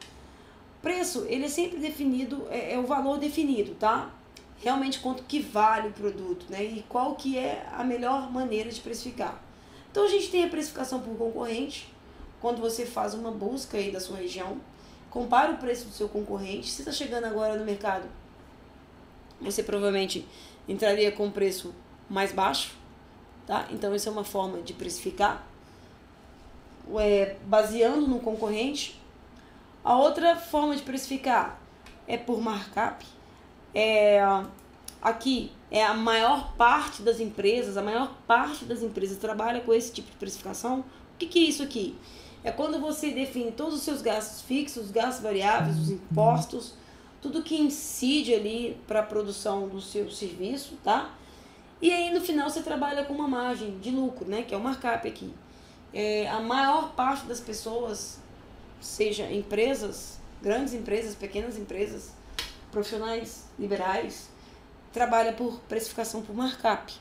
Preço, ele é sempre definido, é o valor definido, tá? realmente quanto que vale o produto, né? E qual que é a melhor maneira de precificar. Então a gente tem a precificação por concorrente, quando você faz uma busca aí da sua região, compara o preço do seu concorrente. Se está chegando agora no mercado, você provavelmente entraria com um preço mais baixo, tá? Então isso é uma forma de precificar, baseando no concorrente. A outra forma de precificar é por markup. Aqui a maior parte das empresas trabalha com esse tipo de precificação. O que é isso aqui? É quando você define todos os seus gastos fixos, os gastos variáveis, os impostos, tudo que incide ali para a produção do seu serviço, tá? E aí no final você trabalha com uma margem de lucro, né? Que é o markup aqui. A maior parte das pessoas, seja empresas, grandes empresas, pequenas empresas, profissionais liberais, trabalha por precificação por markup.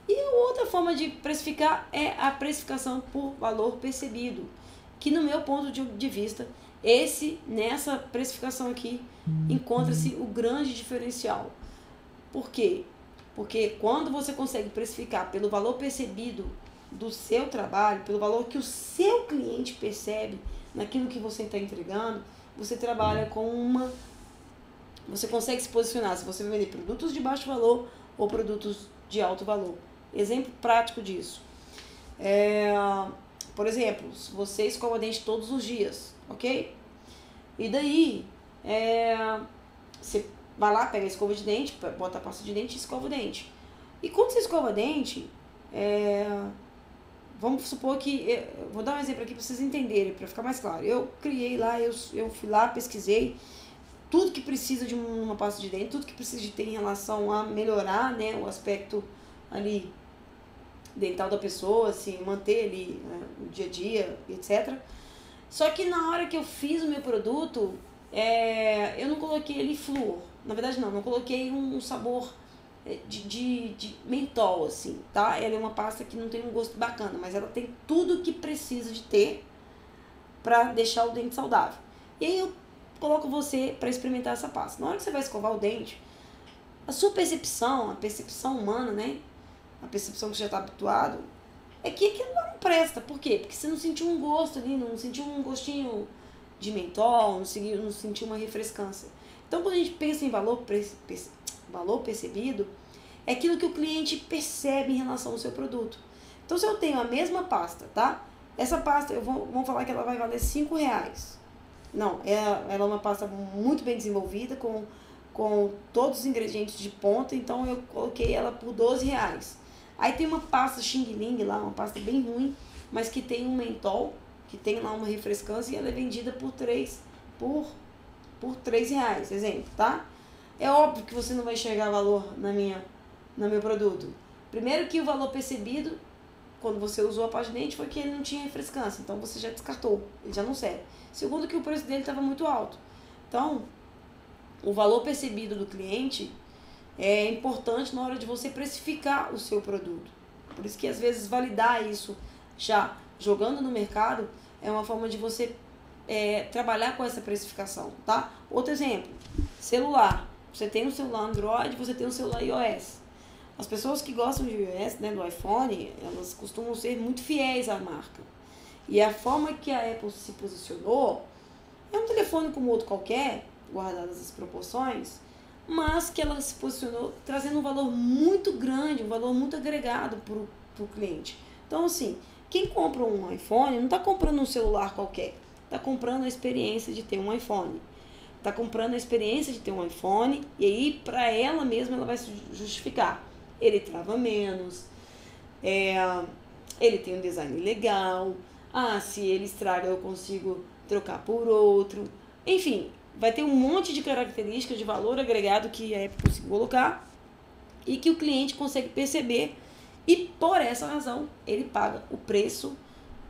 E outra forma de precificar é a precificação por valor percebido, que no meu ponto de vista, nessa precificação aqui, encontra-se o grande diferencial. Por quê? Porque quando você consegue precificar pelo valor percebido do seu trabalho, pelo valor que o seu cliente percebe naquilo que você está entregando, você trabalha com você consegue se posicionar se você vai vender produtos de baixo valor ou produtos de alto valor. Exemplo prático disso. Por exemplo, se você escova dente todos os dias, ok? E daí, você vai lá, pega a escova de dente, bota a pasta de dente e escova o dente. E quando você escova dente, vamos supor que... vou dar um exemplo aqui para vocês entenderem, para ficar mais claro. Eu criei lá, eu fui lá, pesquisei tudo que precisa de uma pasta de dente, tudo que precisa de ter em relação a melhorar, né, o aspecto ali dental da pessoa, assim, manter ali, né, o dia a dia, etc. Só que na hora que eu fiz o meu produto, eu não coloquei ali flúor. Na verdade não coloquei um sabor de mentol, assim, tá? Ela é uma pasta que não tem um gosto bacana, mas ela tem tudo que precisa de ter pra deixar o dente saudável. E aí eu coloco você para experimentar essa pasta. Na hora que você vai escovar o dente, a sua percepção, a percepção humana, né? A percepção que você já está habituado, é que aquilo não presta. Por quê? Porque você não sentiu um gosto ali, não sentiu um gostinho de mentol, não sentiu uma refrescância. Então, quando a gente pensa em valor percebido, é aquilo que o cliente percebe em relação ao seu produto. Então, se eu tenho a mesma pasta, tá? Essa pasta, vamos falar que ela vai valer R$5. Não, ela é uma pasta muito bem desenvolvida, com todos os ingredientes de ponta, então eu coloquei ela por R$12. Aí tem uma pasta Xing Ling lá, uma pasta bem ruim, mas que tem um mentol, que tem lá uma refrescância, e ela é vendida por R$3, exemplo, tá? É óbvio que você não vai enxergar valor no meu produto. Primeiro que o valor percebido, quando você usou a pasta de dente, foi que ele não tinha refrescância, então você já descartou, ele já não serve. Segundo que o preço dele estava muito alto. Então, o valor percebido do cliente é importante na hora de você precificar o seu produto. Por isso que às vezes validar isso já jogando no mercado é uma forma de você trabalhar com essa precificação, tá? Outro exemplo, celular. Você tem um celular Android, você tem um celular iOS. As pessoas que gostam de iOS, né, do iPhone, elas costumam ser muito fiéis à marca. E a forma que a Apple se posicionou é um telefone como outro qualquer, guardadas as proporções, mas que ela se posicionou trazendo um valor muito grande, um valor muito agregado para o cliente. Então, assim, quem compra um iPhone não está comprando um celular qualquer, está comprando a experiência de ter um iPhone. Está comprando a experiência de ter um iPhone e aí, para ela mesma, ela vai se justificar. Ele trava menos, ele tem um design legal, se ele estraga eu consigo trocar por outro. Enfim, vai ter um monte de características de valor agregado que a Apple consegue colocar e que o cliente consegue perceber, e por essa razão ele paga o preço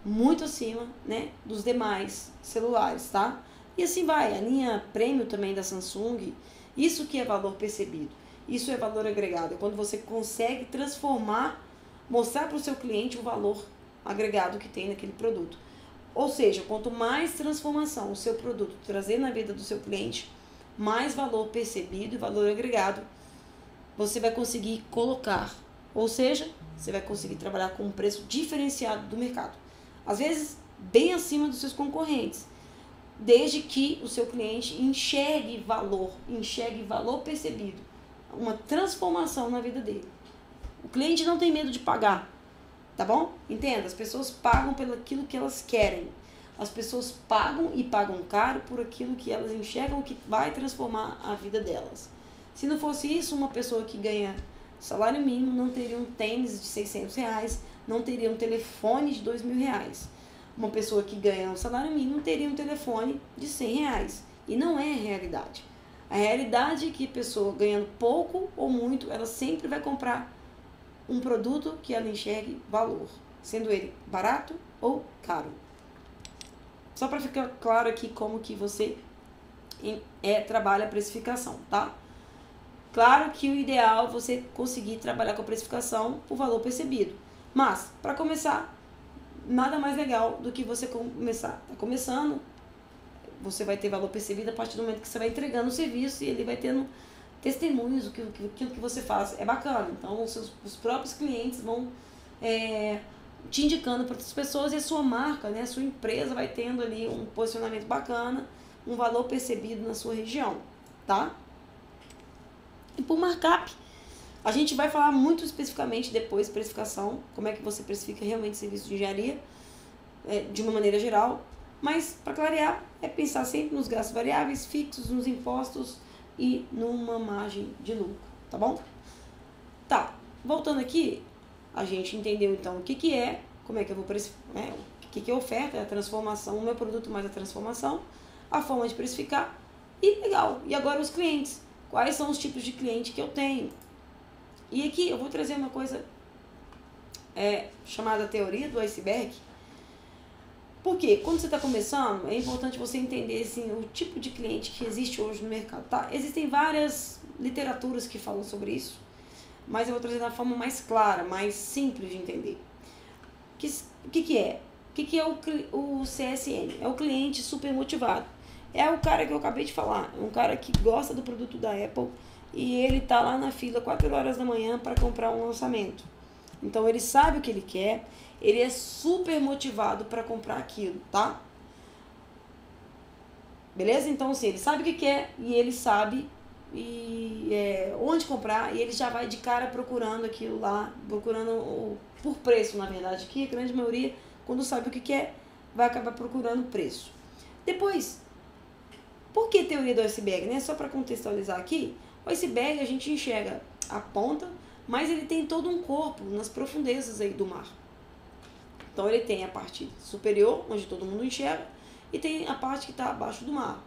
muito acima, né, dos demais celulares, tá? E assim vai, a linha Premium também da Samsung, isso que é valor percebido, isso é valor agregado, é quando você consegue transformar, mostrar para o seu cliente o valor agregado que tem naquele produto. Ou seja, quanto mais transformação o seu produto trazer na vida do seu cliente, mais valor percebido e valor agregado você vai conseguir colocar. Ou seja, você vai conseguir trabalhar com um preço diferenciado do mercado. Às vezes, bem acima dos seus concorrentes. Desde que o seu cliente enxergue valor percebido. Uma transformação na vida dele. O cliente não tem medo de pagar. Tá bom? Entenda, as pessoas pagam pelo aquilo que elas querem. As pessoas pagam e pagam caro por aquilo que elas enxergam que vai transformar a vida delas. Se não fosse isso, uma pessoa que ganha salário mínimo não teria um tênis de R$600, não teria um telefone de R$2.000. Uma pessoa que ganha um salário mínimo teria um telefone de R$100. E não é a realidade. A realidade é que a pessoa ganhando pouco ou muito, ela sempre vai comprar um produto que ela enxergue valor, sendo ele barato ou caro. Só para ficar claro aqui como que você trabalha a precificação, tá? Claro que o ideal é você conseguir trabalhar com a precificação por valor percebido. Mas, para começar, nada mais legal do que você começar. Tá começando, você vai ter valor percebido a partir do momento que você vai entregando o serviço e ele vai tendo testemunhos do que aquilo que você faz é bacana. Então, os próprios clientes vão te indicando para outras pessoas e a sua marca, né, a sua empresa vai tendo ali um posicionamento bacana, um valor percebido na sua região, tá? E por markup, a gente vai falar muito especificamente depois de precificação, como é que você precifica realmente serviço de engenharia, de uma maneira geral, mas para clarear, é pensar sempre nos gastos variáveis, fixos, nos impostos e numa margem de lucro, tá bom? Tá, voltando aqui, a gente entendeu então o que é, como é que eu vou precificar, o que é oferta, a transformação, o meu produto mais a transformação, a forma de precificar e legal. E agora os clientes, quais são os tipos de cliente que eu tenho? E aqui eu vou trazer uma coisa chamada teoria do iceberg. Porque quando você está começando, é importante você entender assim, o tipo de cliente que existe hoje no mercado, tá? Existem várias literaturas que falam sobre isso, mas eu vou trazer da forma mais clara, mais simples de entender. O que é? O que é o CSM? É o cliente super motivado. É o cara que eu acabei de falar, é um cara que gosta do produto da Apple e ele tá lá na fila 4 horas da manhã para comprar um lançamento. Então ele sabe o que ele quer, ele é super motivado para comprar aquilo, tá? Beleza? Então, assim, ele sabe o que quer e ele sabe onde comprar e ele já vai de cara procurando aquilo lá, procurando por preço, na verdade, que a grande maioria, quando sabe o que quer, vai acabar procurando preço. Depois, por que teoria do iceberg, né? Só para contextualizar aqui, o iceberg a gente enxerga a ponta, mas ele tem todo um corpo nas profundezas aí do mar. Então ele tem a parte superior, onde todo mundo enxerga, e tem a parte que está abaixo do mar.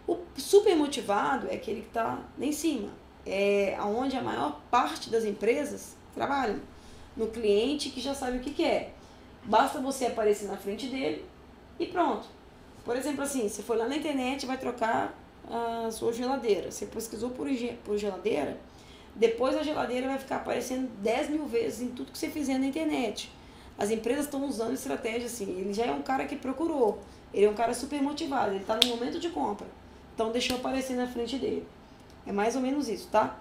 O super motivado é aquele que está lá em cima, é onde a maior parte das empresas trabalham, no cliente que já sabe o que quer. Basta você aparecer na frente dele e pronto. Por exemplo, assim, você foi lá na internet e vai trocar a sua geladeira. Você pesquisou por geladeira, depois a geladeira vai ficar aparecendo 10.000 vezes em tudo que você fizer na internet. As empresas estão usando estratégia assim. Ele já é um cara que procurou. Ele é um cara super motivado. Ele está no momento de compra. Então deixou aparecer na frente dele. É mais ou menos isso, tá?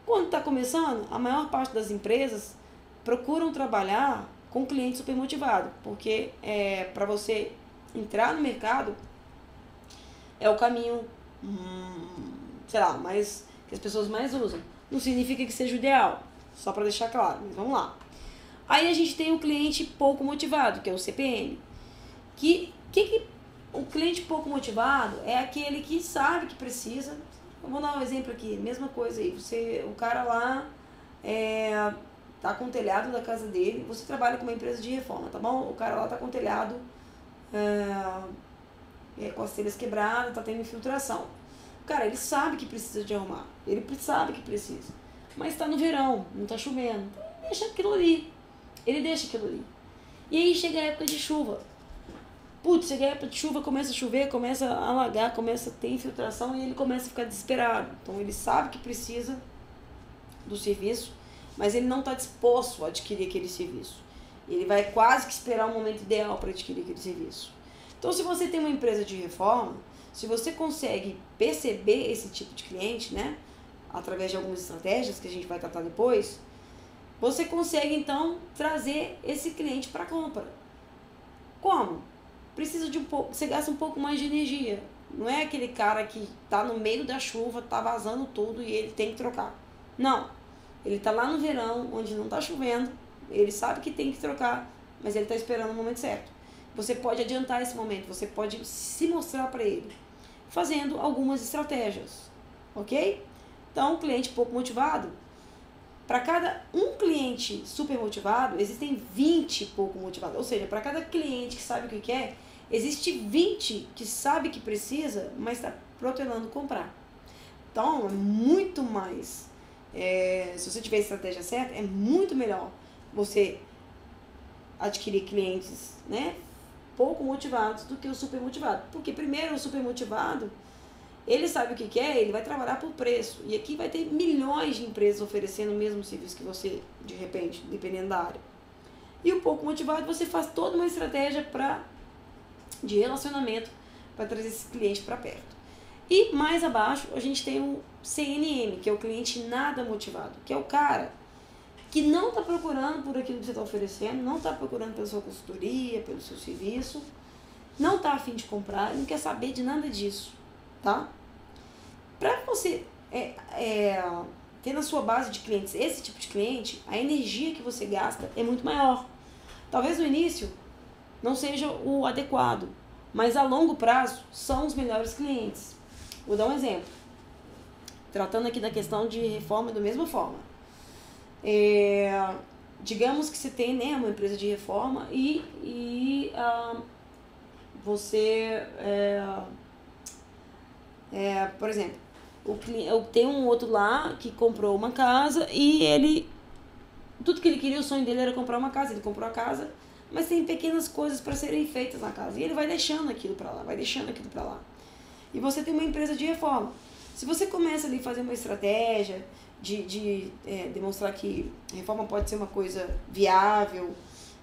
Quando está começando, a maior parte das empresas procuram trabalhar com cliente super motivado. Porque para você entrar no mercado é o caminho, sei lá, mais, que as pessoas mais usam. Não significa que seja o ideal. Só para deixar claro. Mas vamos lá. Aí a gente tem o cliente pouco motivado, que é o CPM. O cliente pouco motivado é aquele que sabe que precisa. Eu vou dar um exemplo aqui, mesma coisa aí. O cara lá tá com o telhado da casa dele, você trabalha com uma empresa de reforma, tá bom? O cara lá tá com o telhado com as telhas quebradas, tá tendo infiltração. Cara, ele sabe que precisa de arrumar, ele sabe que precisa, mas tá no verão, não tá chovendo, deixa aquilo ali. Ele deixa aquilo ali. E aí chega a época de chuva. Putz, chega a época de chuva, começa a chover, começa a alagar, começa a ter infiltração e ele começa a ficar desesperado. Então ele sabe que precisa do serviço, mas ele não está disposto a adquirir aquele serviço. Ele vai quase que esperar o momento ideal para adquirir aquele serviço. Então se você tem uma empresa de reforma, se você consegue perceber esse tipo de cliente, né? através de algumas estratégias que a gente vai tratar depois, você consegue então trazer esse cliente para compra. Como? Precisa de um pouco, você gasta um pouco mais de energia. Não é aquele cara que tá no meio da chuva, tá vazando tudo e ele tem que trocar. Não. Ele tá lá no verão, onde não tá chovendo, ele sabe que tem que trocar, mas ele tá esperando o momento certo. Você pode adiantar esse momento, você pode se mostrar para ele, fazendo algumas estratégias, ok? Então, um cliente pouco motivado, para cada um cliente super motivado, existem 20 pouco motivados. Ou seja, para cada cliente que sabe o que quer, existe 20 que sabe que precisa, mas está protelando comprar. Então, é muito mais, se você tiver a estratégia certa, é muito melhor você adquirir clientes, né, pouco motivados do que o super motivado. Porque primeiro o super motivado, ele sabe o que quer, ele vai trabalhar por preço. E aqui vai ter milhões de empresas oferecendo o mesmo serviço que você, de repente, dependendo da área. E o pouco motivado, você faz toda uma estratégia de relacionamento para trazer esse cliente para perto. E mais abaixo, a gente tem o CNM, que é o cliente nada motivado, que é o cara que não está procurando por aquilo que você está oferecendo, não está procurando pela sua consultoria, pelo seu serviço, não está a fim de comprar, não quer saber de nada disso, tá? Para você ter na sua base de clientes esse tipo de cliente, a energia que você gasta é muito maior. Talvez no início não seja o adequado, mas a longo prazo são os melhores clientes. Vou dar um exemplo. Tratando aqui da questão de reforma da mesma forma. Digamos que você tem, né, uma empresa de reforma e você, por exemplo, eu tenho um outro lá que comprou uma casa e tudo que ele queria, o sonho dele era comprar uma casa, ele comprou a casa, mas tem pequenas coisas para serem feitas na casa e ele vai deixando aquilo para lá, E você tem uma empresa de reforma. Se você começa ali a fazer uma estratégia de demonstrar que reforma pode ser uma coisa viável,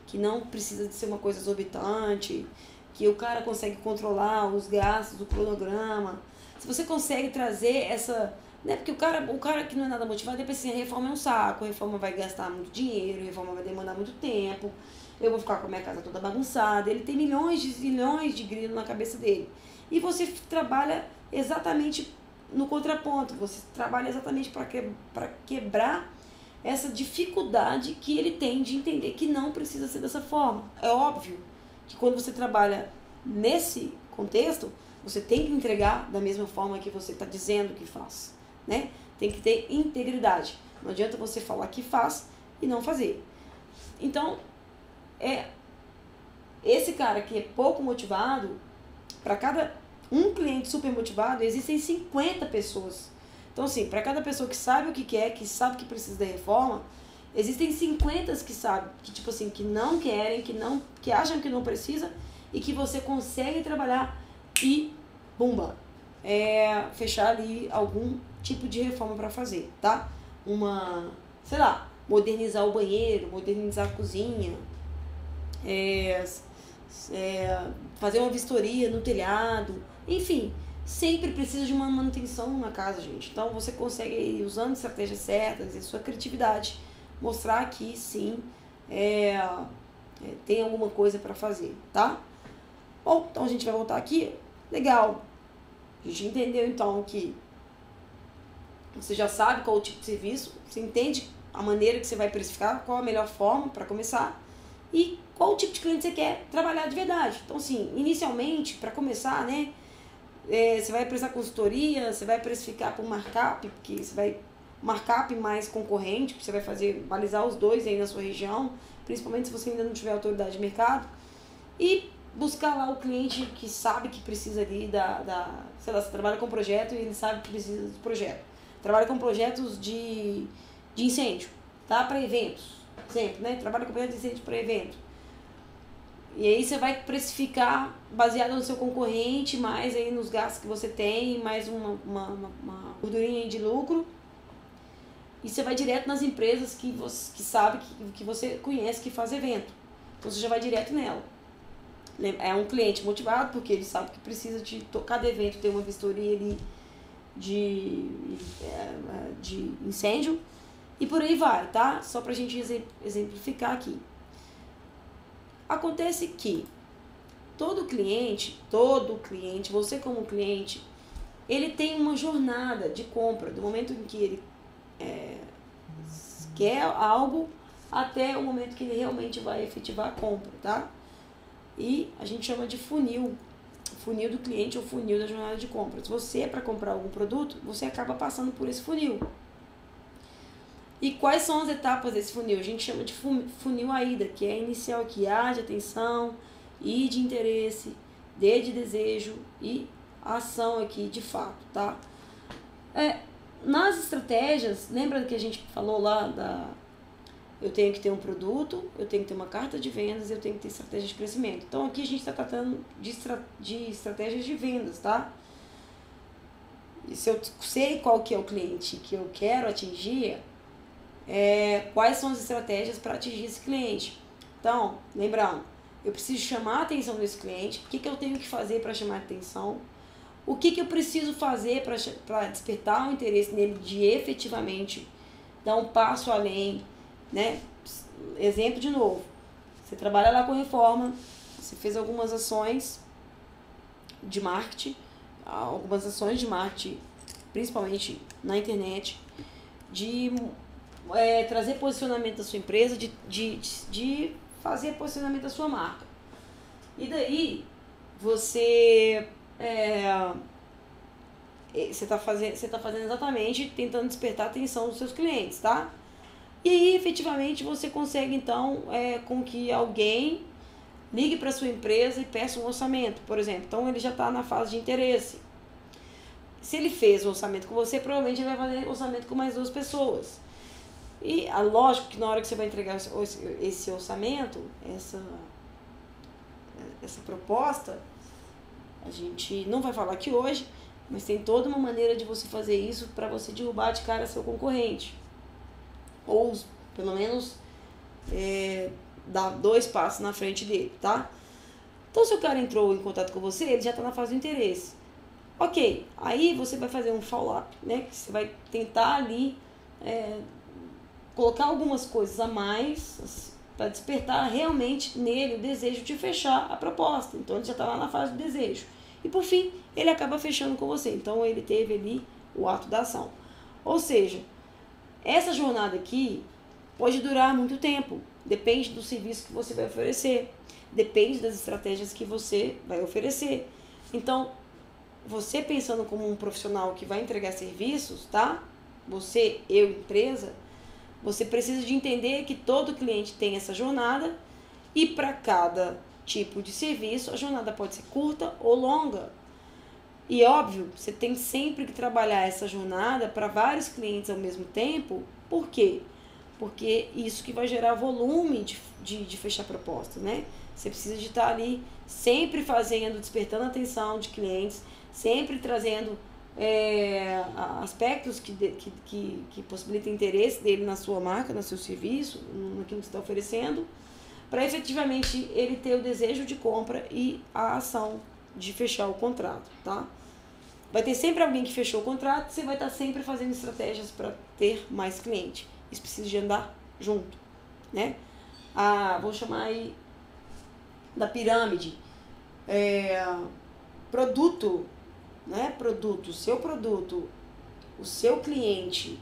que não precisa de ser uma coisa exorbitante, que o cara consegue controlar os gastos, o cronograma, se você consegue trazer essa... Né, porque o cara que não é nada motivado, ele pensa assim, a reforma é um saco, a reforma vai gastar muito dinheiro, a reforma vai demandar muito tempo, eu vou ficar com a minha casa toda bagunçada, ele tem milhões de grilos na cabeça dele. E você trabalha exatamente no contraponto, você trabalha exatamente para quebrar essa dificuldade que ele tem de entender que não precisa ser dessa forma. É óbvio que quando você trabalha nesse contexto, você tem que entregar da mesma forma que você está dizendo que faz, né? Tem que ter integridade. Não adianta você falar que faz e não fazer. Então, esse cara que é pouco motivado, para cada um cliente super motivado, existem 50 pessoas. Então, assim, para cada pessoa que sabe o que quer, que sabe que precisa da reforma, existem 50 que sabem, que tipo assim, que não querem, que acham que não precisa e que você consegue trabalhar e, bumba, fechar ali algum tipo de reforma para fazer, tá? Sei lá, modernizar o banheiro, modernizar a cozinha, fazer uma vistoria no telhado, enfim, sempre precisa de uma manutenção na casa, gente. Então você consegue, usando estratégias certas e sua criatividade, mostrar que sim, tem alguma coisa para fazer, tá? Bom, então a gente vai voltar aqui. Legal. A gente entendeu então que você já sabe qual o tipo de serviço, você entende a maneira que você vai precificar, qual a melhor forma para começar e qual o tipo de cliente você quer trabalhar de verdade. Então, assim, inicialmente, para começar, né, você vai prestar consultoria, você vai precificar por markup, porque você vai markup mais concorrente, que você vai balizar os dois aí na sua região, principalmente se você ainda não tiver autoridade de mercado, e buscar lá o cliente que sabe que precisa ali sei lá, você trabalha com projeto e ele sabe que precisa do projeto. Trabalha com projetos de incêndio, tá? Para eventos, exemplo, né? Trabalha com projeto de incêndio para evento. E aí você vai precificar baseado no seu concorrente, mais aí nos gastos que você tem, mais uma gordurinha de lucro. E você vai direto nas empresas que sabe, que você conhece, que faz evento. Então você já vai direto nela. É um cliente motivado, porque ele sabe que precisa de cada evento ter uma vistoria ali de incêndio e por aí vai, tá? Só pra gente exemplificar aqui. Acontece que todo cliente, você como cliente, ele tem uma jornada de compra, do momento em que ele quer algo até o momento que ele realmente vai efetivar a compra, tá? E a gente chama de funil do cliente ou funil da jornada de compra. Se você é para comprar algum produto, você acaba passando por esse funil. E quais são as etapas desse funil? A gente chama de funil AIDA, que é inicial, que A de atenção, I de interesse, D de desejo e ação aqui de fato, tá? Nas estratégias, lembra que a gente falou lá eu tenho que ter um produto, eu tenho que ter uma carta de vendas, eu tenho que ter estratégia de crescimento. Então aqui a gente está tratando de estratégias de vendas, tá? E se eu sei qual que é o cliente que eu quero atingir, quais são as estratégias para atingir esse cliente. Então, lembrando, eu preciso chamar a atenção desse cliente, o que eu tenho que fazer para chamar a atenção, o que eu preciso fazer para despertar o interesse nele de efetivamente dar um passo além, né? Exemplo de novo, você trabalha lá com reforma, você fez algumas ações de marketing, principalmente na internet, de trazer posicionamento da sua empresa, de fazer posicionamento da sua marca. E daí você está fazendo exatamente tentando despertar a atenção dos seus clientes, tá? E aí, efetivamente, você consegue, então, com que alguém ligue para sua empresa e peça um orçamento, por exemplo. Então, ele já está na fase de interesse. Se ele fez o orçamento com você, provavelmente ele vai fazer orçamento com mais 2 pessoas. E, lógico que na hora que você vai entregar esse orçamento, essa proposta, a gente não vai falar aqui hoje, mas tem toda uma maneira de você fazer isso para você derrubar de cara seu concorrente. Ou, pelo menos, dar 2 passos na frente dele, tá? Então, se o cara entrou em contato com você, ele já está na fase do interesse. Ok, aí você vai fazer um follow-up, né? Você vai tentar ali colocar algumas coisas a mais para despertar realmente nele o desejo de fechar a proposta. Então, ele já está lá na fase do desejo. E, por fim, ele acaba fechando com você. Então, ele teve ali o ato da ação. Ou seja, essa jornada aqui pode durar muito tempo, depende do serviço que você vai oferecer, depende das estratégias que você vai oferecer. Então, você pensando como um profissional que vai entregar serviços, tá? Você, eu, empresa, você precisa de entender que todo cliente tem essa jornada e para cada tipo de serviço, a jornada pode ser curta ou longa. E óbvio, você tem sempre que trabalhar essa jornada para vários clientes ao mesmo tempo. Por quê? Porque isso que vai gerar volume de fechar propostas, né? Você precisa de estar ali sempre despertando a atenção de clientes, sempre trazendo aspectos que possibilitam interesse dele na sua marca, no seu serviço, naquilo que você está oferecendo, para efetivamente ele ter o desejo de compra e a ação de fechar o contrato, tá? Vai ter sempre alguém que fechou o contrato, você vai estar sempre fazendo estratégias para ter mais cliente. Isso precisa de andar junto, né? Vou chamar aí da pirâmide. Produto, né? O seu produto, o seu cliente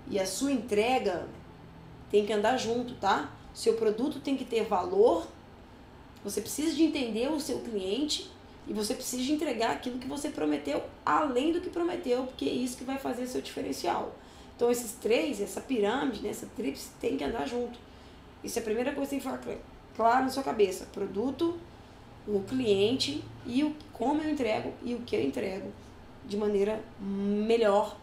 e a sua entrega tem que andar junto, tá? Seu produto tem que ter valor, você precisa de entender o seu cliente e você precisa de entregar aquilo que você prometeu, além do que prometeu, porque é isso que vai fazer seu diferencial. Então, esses 3, essa pirâmide, né, essa tríplice, tem que andar junto. Isso é a primeira coisa que você tem que falar claro na sua cabeça. Produto, o cliente e como eu entrego e o que eu entrego de maneira melhor,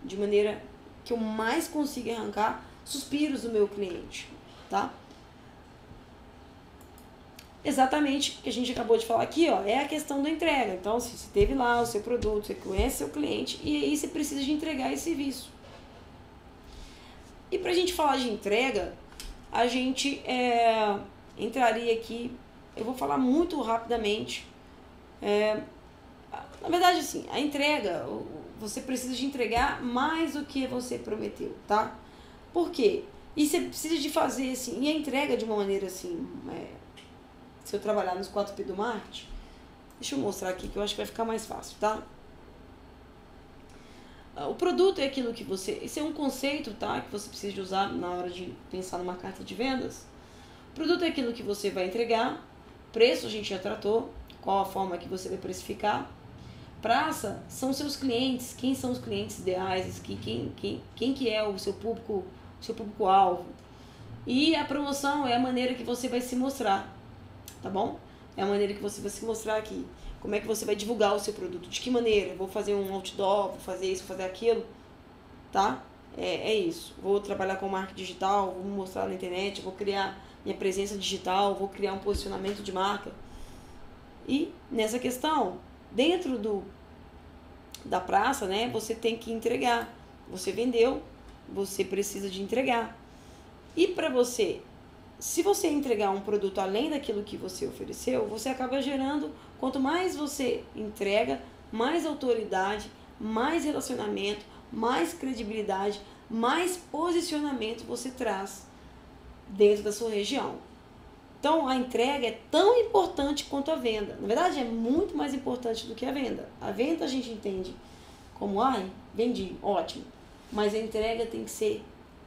de maneira que eu mais consiga arrancar suspiros do meu cliente, tá? Exatamente o que a gente acabou de falar aqui, ó, é a questão da entrega. Então, se você teve lá o seu produto, você conhece seu cliente e aí você precisa de entregar esse serviço. E pra gente falar de entrega, a gente entraria aqui, eu vou falar muito rapidamente Na verdade, assim, a entrega, você precisa de entregar mais do que você prometeu, tá? Por quê? E você precisa de fazer, assim, e a entrega de uma maneira, assim, se eu trabalhar nos 4P do marketing, deixa eu mostrar aqui que eu acho que vai ficar mais fácil, tá? O produto é aquilo que você... Esse é um conceito, tá? Que você precisa de usar na hora de pensar numa carta de vendas. O produto é aquilo que você vai entregar. Preço a gente já tratou. Qual a forma que você vai precificar. Praça são seus clientes. Quem são os clientes ideais? Quem que é o seu público-alvo. E a promoção é a maneira que você vai se mostrar. Tá bom? É a maneira que você vai se mostrar aqui. Como é que você vai divulgar o seu produto? De que maneira? Vou fazer um outdoor, vou fazer isso, vou fazer aquilo, tá? É isso. Vou trabalhar com marketing digital, vou mostrar na internet, vou criar minha presença digital, vou criar um posicionamento de marca. E nessa questão, dentro da praça, né, você tem que entregar. Você vendeu, você precisa de entregar. E para você, se você entregar um produto além daquilo que você ofereceu, você acaba gerando, quanto mais você entrega, mais autoridade, mais relacionamento, mais credibilidade, mais posicionamento você traz dentro da sua região. Então, a entrega é tão importante quanto a venda. Na verdade, é muito mais importante do que a venda. A venda a gente entende como, vendi, ótimo. Mas a entrega tem que ser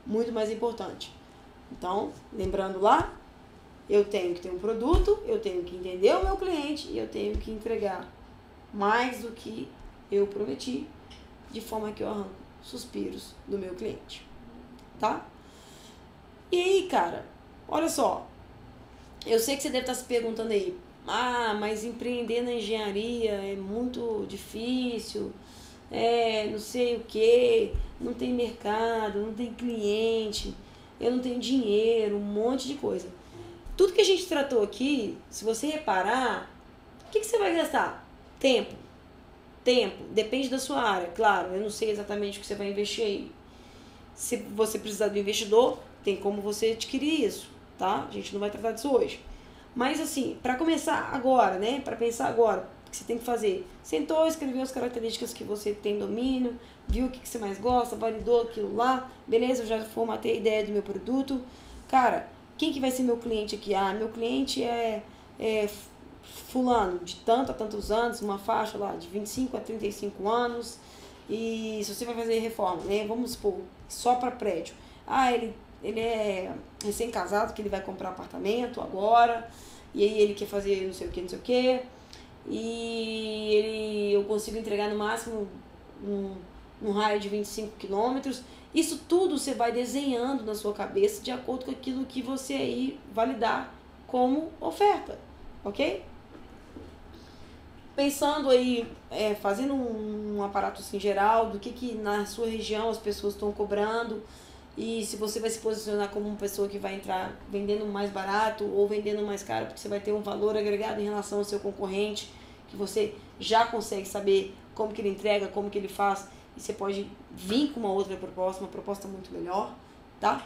muito mais importante. Então, lembrando lá, eu tenho que ter um produto, eu tenho que entender o meu cliente e eu tenho que entregar mais do que eu prometi, de forma que eu arranco suspiros do meu cliente, tá? E aí, cara, olha só, eu sei que você deve estar se perguntando aí, mas empreender na engenharia é muito difícil, não sei o que, não tem mercado, não tem cliente, eu não tenho dinheiro, um monte de coisa. Tudo que a gente tratou aqui, se você reparar, o que você vai gastar? Tempo. Depende da sua área, claro, eu não sei exatamente o que você vai investir aí. Se você precisar do investidor, tem como você adquirir isso, tá? A gente não vai tratar disso hoje. Mas assim, para começar agora, né? Para pensar agora, o que você tem que fazer? Sentou, escreveu as características que você tem domínio, viu o que você mais gosta, validou aquilo lá, beleza, eu já formatei a ideia do meu produto. Cara, quem que vai ser meu cliente aqui? Meu cliente é fulano, de tanto a tantos anos, uma faixa lá de 25 a 35 anos, e se você vai fazer reforma, né? Vamos supor, só para prédio. Ele é recém-casado, que ele vai comprar apartamento agora, e aí ele quer fazer não sei o que, e eu consigo entregar no máximo num raio de 25 quilômetros. Isso tudo você vai desenhando na sua cabeça de acordo com aquilo que você aí validar como oferta, ok? Pensando aí, fazendo um aparato assim, geral do que na sua região as pessoas estão cobrando, e se você vai se posicionar como uma pessoa que vai entrar vendendo mais barato ou vendendo mais caro, porque você vai ter um valor agregado em relação ao seu concorrente, que você já consegue saber como que ele entrega, como que ele faz, e você pode vir com uma outra proposta, uma proposta muito melhor, tá?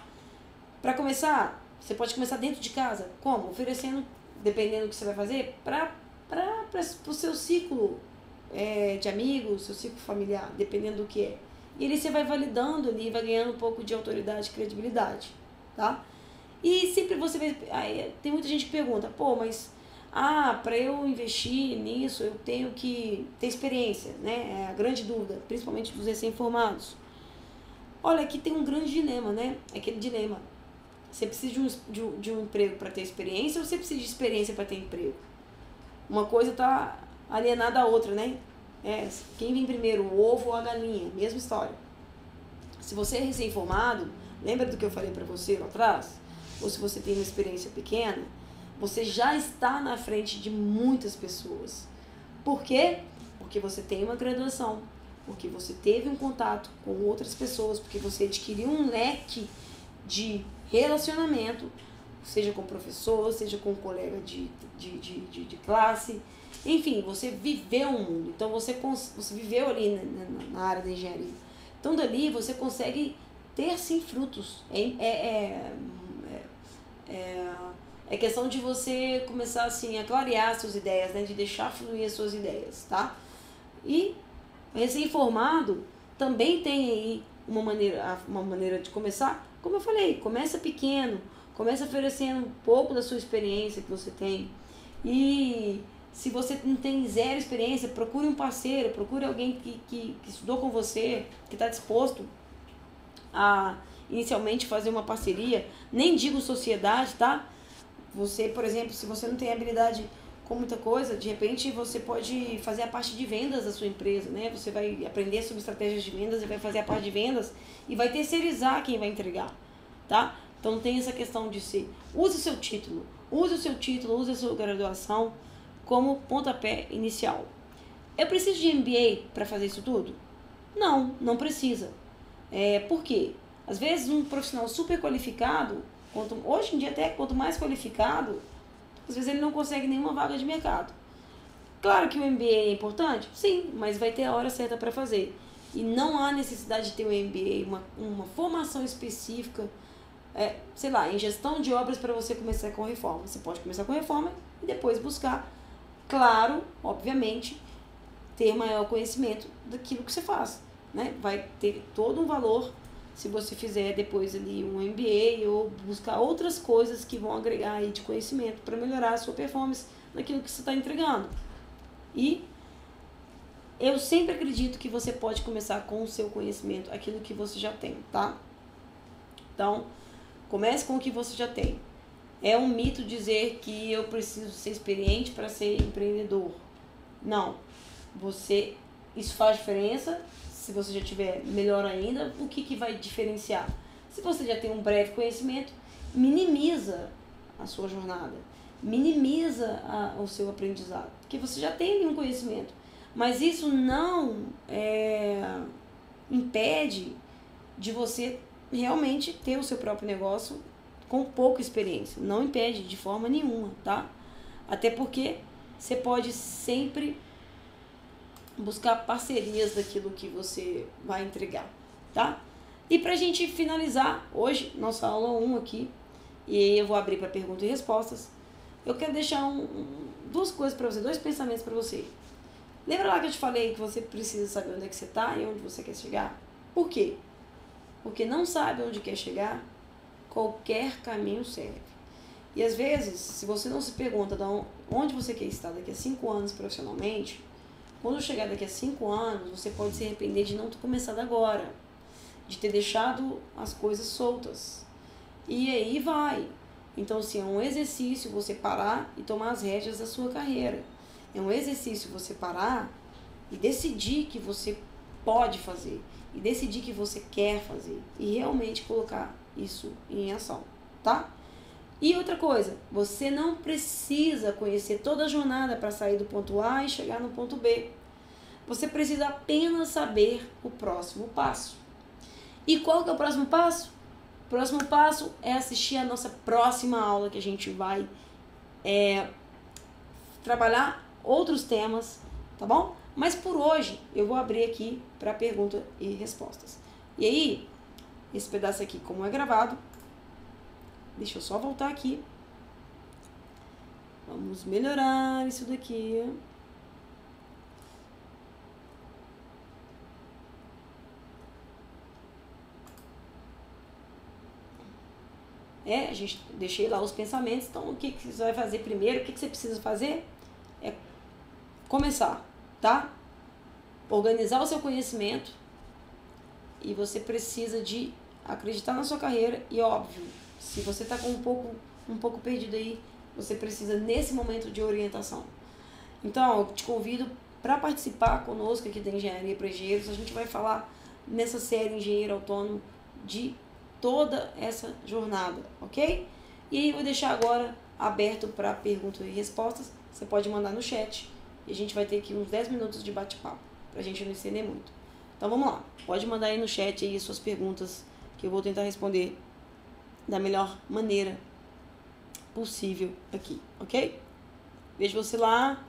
Para começar, você pode começar dentro de casa. Como? Oferecendo, dependendo do que você vai fazer, para o seu ciclo de amigos, seu ciclo familiar, dependendo do que é. E ali você vai validando ali, vai ganhando um pouco de autoridade e credibilidade, tá? E sempre você vai... Aí, tem muita gente que pergunta, mas para eu investir nisso, eu tenho que ter experiência, né? É a grande dúvida, principalmente dos recém-formados. Olha, aqui tem um grande dilema, né? Aquele dilema. Você precisa de um emprego para ter experiência ou você precisa de experiência para ter emprego? Uma coisa está alienada à outra, né? Quem vem primeiro, o ovo ou a galinha? Mesma história. Se você é recém-formado, lembra do que eu falei para você lá atrás? Ou se você tem uma experiência pequena, você já está na frente de muitas pessoas. Por quê? Porque você tem uma graduação, porque você teve um contato com outras pessoas, porque você adquiriu um leque de relacionamento, seja com professor, seja com colega de classe, enfim, você viveu um mundo, então você viveu ali na área da engenharia. Então dali você consegue ter sim frutos. É questão de você começar assim a clarear suas ideias, né? De deixar fluir as suas ideias, tá? E recém-formado também tem aí uma maneira de começar. Como eu falei, começa pequeno, começa oferecendo um pouco da sua experiência que você tem. E se você não tem zero experiência, procure um parceiro, procure alguém que estudou com você, que está disposto a inicialmente fazer uma parceria. Nem digo sociedade, tá? Você, por exemplo, se você não tem habilidade com muita coisa, de repente você pode fazer a parte de vendas da sua empresa, né? Você vai aprender sobre estratégias de vendas e vai fazer a parte de vendas e vai terceirizar quem vai entregar, tá? Então tem essa questão de ser, use o seu título, use a sua graduação como pontapé inicial. Eu preciso de MBA para fazer isso tudo? Não, não precisa. Por quê? Às vezes um profissional super qualificado, hoje em dia até quanto mais qualificado, às vezes ele não consegue nenhuma vaga de mercado. Claro que o MBA é importante, sim, mas vai ter a hora certa para fazer. E não há necessidade de ter um MBA, uma formação específica, sei lá, em gestão de obras para você começar com reforma. Você pode começar com reforma e depois buscar, claro, obviamente, ter maior conhecimento daquilo que você faz, né? Vai ter todo um valor se você fizer depois ali um MBA ou buscar outras coisas que vão agregar aí de conhecimento para melhorar a sua performance naquilo que você está entregando. E eu sempre acredito que você pode começar com o seu conhecimento, aquilo que você já tem, tá? Então, comece com o que você já tem. É um mito dizer que eu preciso ser experiente para ser empreendedor. Não. Isso faz diferença. Se você já tiver, melhor ainda. O que vai diferenciar? Se você já tem um breve conhecimento, minimiza a sua jornada. Minimiza o seu aprendizado. Porque você já tem um conhecimento. Mas isso não impede de você realmente ter o seu próprio negócio com pouca experiência. Não impede de forma nenhuma, tá? Até porque você pode sempre buscar parcerias daquilo que você vai entregar, tá? E pra gente finalizar hoje, nossa aula 1 aqui, e eu vou abrir para perguntas e respostas, eu quero deixar duas coisas para você, dois pensamentos para você. Lembra lá que eu te falei que você precisa saber onde é que você tá e onde você quer chegar? Por quê? Porque não sabe onde quer chegar, qualquer caminho serve. E às vezes, se você não se pergunta de onde você quer estar daqui a 5 anos profissionalmente, quando chegar daqui a 5 anos, você pode se arrepender de não ter começado agora, de ter deixado as coisas soltas. E aí vai. Então, assim, é um exercício você parar e tomar as rédeas da sua carreira. É um exercício você parar e decidir que você pode fazer. E decidir que você quer fazer. E realmente colocar isso em ação, tá? E outra coisa, você não precisa conhecer toda a jornada para sair do ponto A e chegar no ponto B. Você precisa apenas saber o próximo passo. E qual que é o próximo passo? O próximo passo é assistir a nossa próxima aula, que a gente vai trabalhar outros temas, tá bom? Mas por hoje eu vou abrir aqui para perguntas e respostas. E aí, esse pedaço aqui, como é gravado, deixa eu só voltar aqui. Vamos melhorar isso daqui. Deixei lá os pensamentos. Então, o que você vai fazer primeiro? O que você precisa fazer? É começar, tá? Organizar o seu conhecimento. E você precisa de acreditar na sua carreira. E óbvio, se você está com um pouco perdido aí, você precisa nesse momento de orientação. Então, eu te convido para participar conosco aqui da Engenharia para Engenheiros. A gente vai falar nessa série Engenheiro Autônomo de toda essa jornada, ok? E aí eu vou deixar agora aberto para perguntas e respostas. Você pode mandar no chat e a gente vai ter aqui uns 10 minutos de bate-papo, pra gente não estender muito. Então vamos lá, pode mandar aí no chat aí suas perguntas que eu vou tentar responder da melhor maneira possível aqui, ok? Vejo você lá.